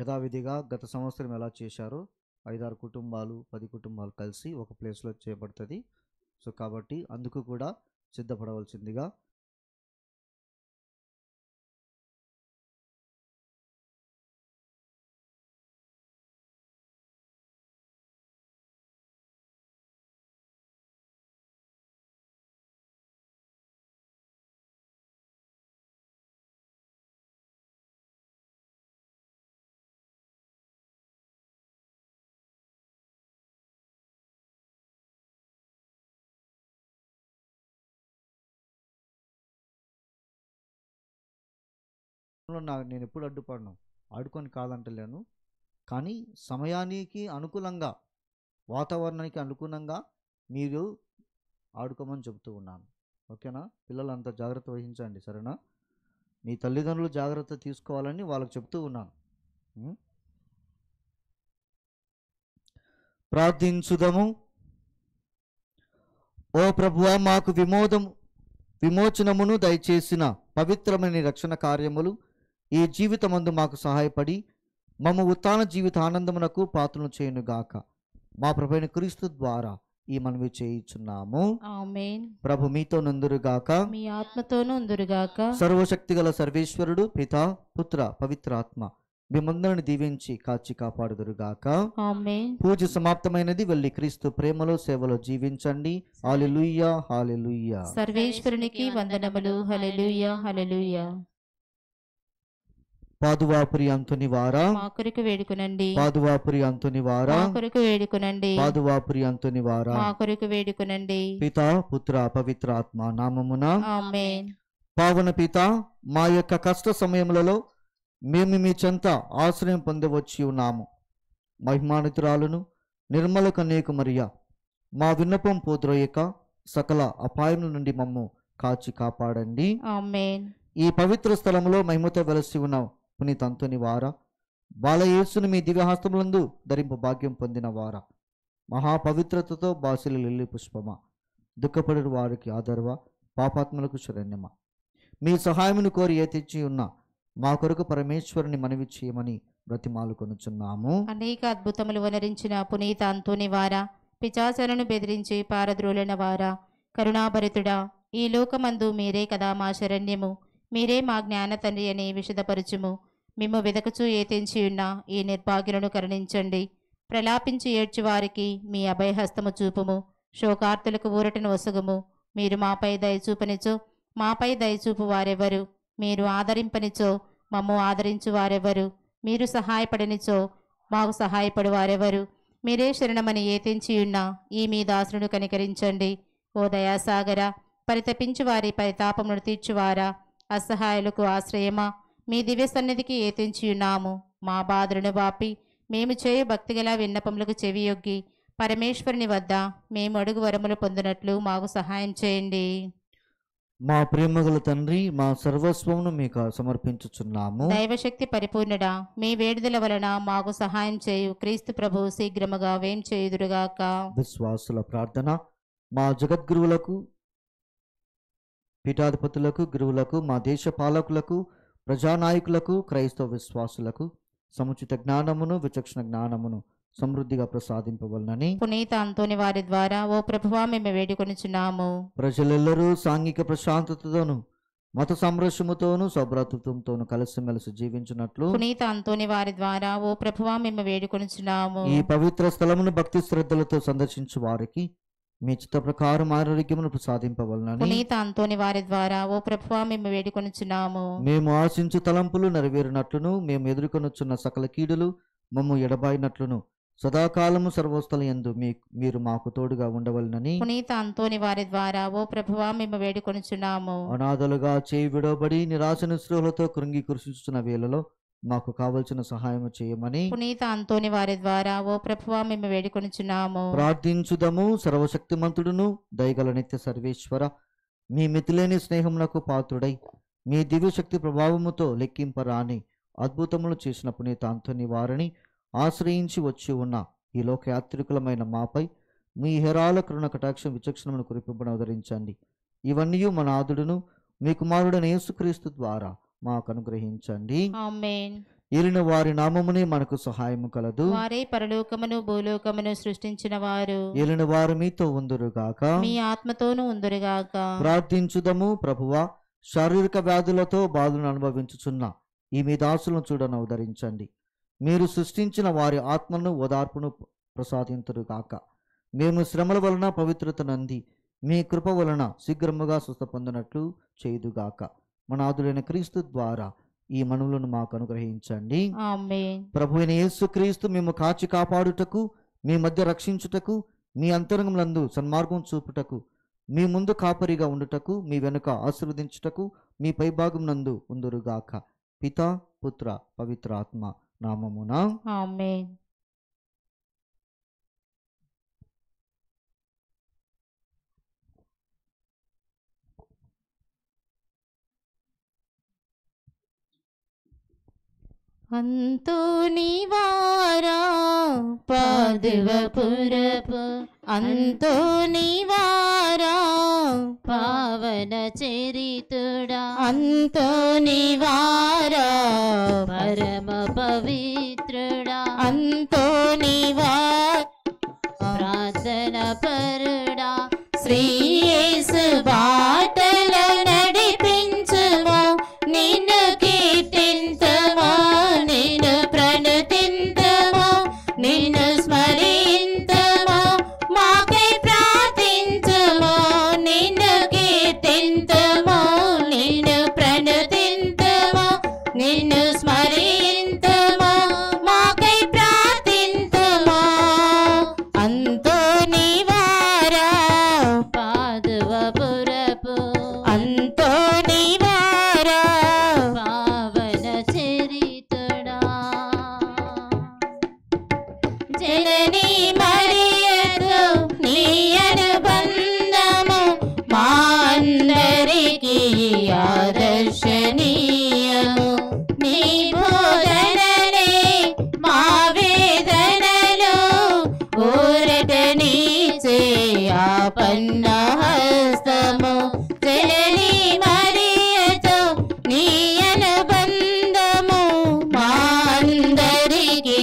యథావిధిగా గత సంవత్సరం ఎలా చేశారో 5-6 కుటుంబాలు 10 కుటుంబాలు కలిసి ఒక ప్లేస్లో చేయబడుతుంది. సో కాబట్టి అందుకు కూడా సిద్ధపడవలసిందిగా నేను ఎప్పుడు అడ్డుపడను, ఆడుకొని కాదంటలేను. కానీ సమయానికి అనుకూలంగా, వాతావరణానికి అనుగుణంగా మీరు ఆడుకోమని చెబుతూ ఉన్నాను. ఓకేనా? పిల్లలంతా జాగ్రత్త వహించండి, సరేనా? మీ తల్లిదండ్రులు జాగ్రత్త తీసుకోవాలని వాళ్ళకి చెప్తూ ఉన్నాను. ప్రార్థించుదము. ఓ ప్రభువా, మాకు విమోచనమును దయచేసిన పవిత్రమైన రక్షణ కార్యములు ఈ జీవితమందు మాకు సహాయపడి మమ్మ ఉత్తాన జీవిత ఆనందమునకు పాత్రను చేయునుగాక. మా ప్రభువైన క్రీస్తు ద్వారా ఈ మనవి చేయుచున్నాము. ఆమేన్. ప్రభు మీతో నందురుగాక, మీ ఆత్మతోనూ ఉందురుగాక. సర్వశక్తిగల సర్వేశ్వరుడు పితా, పుత్ర, పవిత్రాత్మ మిమ్మందరిని దీవించి కాచి కాపాడుదురుగాక. ఆమేన్. పూజ సమాప్తమైనది. వెళ్ళి క్రీస్తు ప్రేమలో సేవలో జీవించండి. హల్లెలూయా, హల్లెలూయా. సర్వేశ్వరునికి వందనములు. హల్లెలూయా, హల్లెలూయా. పాదువాపురి అంతుని వారా, మా కొరకు వేడుకునండి. పాదువాపురి అంతుని వారా, మా కొరకు వేడుకునండి. పాదువాపురి అంతుని వారా. మా కొరకు వేడుకునండి. పితా, పుత్ర, పవిత్రాత్మ నామమున ఆమేన్. పావన పిత, మా యొక్క కష్ట సమయములలో మేము మీ చెంత ఆశ్రయం పొందవచ్చి ఉన్నాము. మహిమానితురాలును నిర్మల కన్యక మరియ మా విన్నపం పోద్రోయక సకల అపాయముల నుండి మమ్ము కాచి కాపాడండి. ఆమేన్. ఈ పవిత్ర స్థలంలో మహిమతో వెలసి ఉన్న పునీత అంతుని వారా, బాలయేసును మీ దివ్యహస్తములందు ధరింపు భాగ్యం పొందిన వారా, మహాపవిత్రతతో బాసిల లిల్లీ పుష్పమా, దుఃఖపడు వారికి ఆదరవ, పాపాత్మలకు శరణ్యమా, మీ సహాయమును కోరి తెచ్చి ఉన్న మా కొరకు పరమేశ్వరుని మనవి చేయమని బ్రతిమాలుకొనుచున్నాము. అనేక అద్భుతములు వనరించిన పునీత అంతోని వారా, పిచాచలను బెదిరించి పారద్రోలిన వారా, కరుణాభరితుడా, ఈ లోకమందు మీరే కదా మా శరణ్యము, మీరే మా జ్ఞాన తండ్రి అని విశదపరచుము. మేము వెదకచూ ఏతించి ఉన్న ఈ నిర్భాగ్యులను కరుణించండి. ప్రలాపించి ఏడ్చి వారికి మీ అభయహస్తము చూపుము. శోకార్తులకు ఊరటను ఒసగుము. మీరు మాపై దయచూపనిచో మాపై దయచూపు వారెవరు? మీరు ఆదరింపనిచో మమ్ము ఆదరించు వారెవరు? మీరు సహాయపడనిచో మాకు సహాయపడు వారెవరు? మీరే శరణమని ఏతించి ఉన్న ఈ మీ దాసులను కనికరించండి. ఓ దయాసాగర, పరితపించు వారి పరితాపమును తీర్చువారా, అసహాయులకు ఆశ్రయమా, మీ దివ్య సన్నిధికి ఏతించి ఉన్నాము. మా బాధలను బాపి మేము చేయు భక్తిగల విన్నపములకు చెవియొగ్గి పరమేశ్వరుని వద్ద మేము అడుగు వరములు పొందినట్లు మాకు సహాయం చేయండి. మా ప్రేమగల తండ్రి, మా సర్వస్వమును మీకు సమర్పించుచున్నాము. దైవశక్తి పరిపూర్ణుడా, మీ వేడుదల వలన మాకు సహాయం చేయు క్రీస్తు ప్రభు శీఘ్రముగా వేం చేయుదురుగాక. విశ్వాసుల ప్రార్థన. మా జగద్గురువులకు, పీఠాధిపతులకు, గురువులకు, మా దేశ పాలకులకు, ప్రజానాయకులకు, క్రైస్తవ విశ్వాసులకు సముచిత జ్ఞానమును, విచక్షణ జ్ఞానమును సమృద్ధిగా ప్రసాదింపవలనని పునీత అంతోని వారి ద్వారా ఓ ప్రభువా మేము వేడుకొనుచున్నాము. ప్రజలెల్లరూ సాంఘిక ప్రశాంతతతోను, మత సంరక్షముతోను, సౌభ్రాతృత్వంతోను కలిసిమెలిసి జీవించినట్లు పునీత అంతోని వారి ద్వారా ఓ ప్రభువా మేము వేడుకొనుచున్నాము. ఈ పవిత్ర స్థలమును భక్తి శ్రద్ధలతో సందర్శించు వారికి మీ చిత్త ప్రకారం ఆరోగ్యమును ప్రసాదింపవలనని పునీత అంతోని వారి ద్వారా ఓ ప్రభువా మేము వేడుకొనుచున్నాము. మేము ఆశించు తలంపులు నెరవేరినట్లును, మేము ఎదుర్కొనుచున్న సకల కీడులు మమ్ము ఎడబాయినట్లును సదాకాలము సర్వస్థల యందు మీరు మాకు తోడుగా ఉండవలనని పునీత అంతోని వారి ద్వారా ఓ ప్రభువా మేము వేడుకొనుచున్నాము. అనాథలుగా చేయి విడవబడి నిరాశ నిస్పృహలతో కృంగి కృషించుతున్న వేళలో మాకు కావలసిన సహాయం చేయమని పునీత అంతోని వారి ద్వారా ఓ ప్రభువా మేము వేడుకొనుచున్నాము. ప్రార్థించుదము. సర్వశక్తిమంతుడును దయగల నిత్య సర్వేశ్వర, మీ మితిలేని స్నేహమునకు పాత్రుడై మీ దివ్యశక్తి ప్రభావముతో లెక్కింపరాని అద్భుతములు చేసిన పునీత అంతోని వారిని ఆశ్రయించి వచ్చి ఉన్న ఈ లోకయాత్రికులమైన మాపై మీ హెరాల కరుణ కటాక్షం విచక్షణమును కురిపింపను అవతరించండి. ఇవన్నీ మన ఆదుడును మీ కుమారుడైన యేసుక్రీస్తు ద్వారా మాకు అనుగ్రహించండి. ఆమేన్. ఏలిన వారి నామమునే మనకు సహాయము కలదు. వారే పరలోకమును భూలోకమును సృష్టించిన వారు. ఏలిన వారు మీతో ఉందురుగాక. మీ ఆత్మతోనూ ఉందురుగాక. ప్రార్థించుదము. ప్రభువా, శారీరక వ్యాధులతో బాధలను అనుభవించుచున్న ఈ మీ దాసులను చూడను ఉదరించండి. మీరు సృష్టించిన వారి ఆత్మను ఓదార్పును ప్రసాదింతురుగాక. మేము శ్రమల వలన పవిత్రత నంది మీ కృప వలన శీఘ్రముగా స్వస్థ పొందినట్లు చేయుదుగాక. మన ఆదులైన క్రీస్తు ద్వారా ఈ మనవులను మాకు అనుగ్రహించండి. ఆమేన్. ప్రభువైన యేసుక్రీస్తు మేము కాచి కాపాడుటకు, మీ మధ్య రక్షించుటకు, మీ అంతరంగములందు సన్మార్గం చూపుటకు, మీ ముందు కాపరిగా ఉండుటకు, మీ వెనుక ఆశీర్వదించుటకు, మీ పైభాగం నందు ఉందురుగాక. పిత పుత్ర పవిత్ర ఆత్మ నామమున ఆమేన్. అంతోని వారా పాదువపురపు అంతోని వారా పావన చరితుడా అంతోని వారా పరమ పవిత్రుడా అంతోని వారా ప్రార్థన పరుడా శ్రీ యేసు బాటలో నడిపించుము నిన్ను కీర్తింతుము నిన్ను ప్రణుతింతుము నిన్ను స్మరింతుము మాకై ప్రార్థించుము నిన్ను కీర్తింతుము నిన్ను ప్రణుతింతుము నిన్ను స్మరింతుము మాకై ప్రార్థింతుము అంతోని వారా పాదువపురపు అంతోని వారా పావన చరితుడా జననీ మరియతో నీ అనుబంధము మా అందరికీ ఆదర్శనీయము నీ బోధనలే మా వేదనలో ఊరటనీచే ఆపన్న హస్తము జననీ మరియతో నీ అనుబంధము మా అందరికీ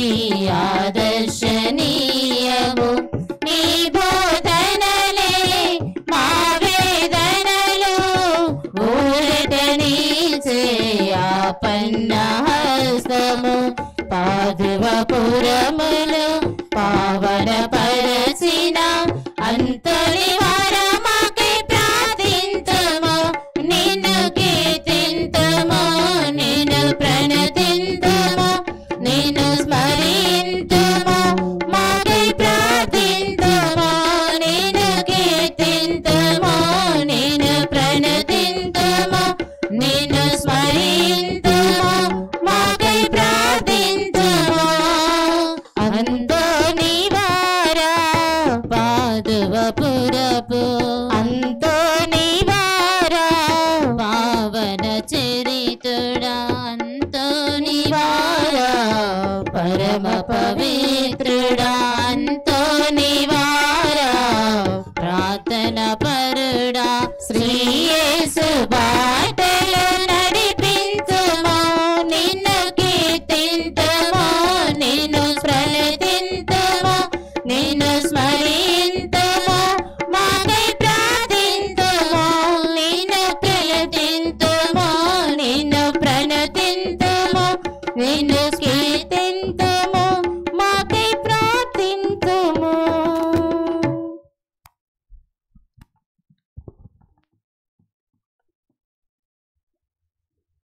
ఆదర్శనీయము నీ బోధనలే మా వేదనలో ఊరటనీచే ఆపన్న హస్తము పాదువపురములో పావన పరచిన అంతరి వారమాకై ప్రార్థింతుము నిన్ను కీర్తింతుము నిన్ను ప్రణతింతుము నిన్ను స్మరింతుము మాకై ప్రార్థింతుము నిన్ను కీర్తింతుము నిన్ను ప్రణతింతుము నిన్ను స్మరింతుము మాకై ప్రార్థింతుము అంతోని వారా పాదువపురపు అంతోని వారా పావన చరితుడా అంతోని వారా పరమ పవిత్రుడా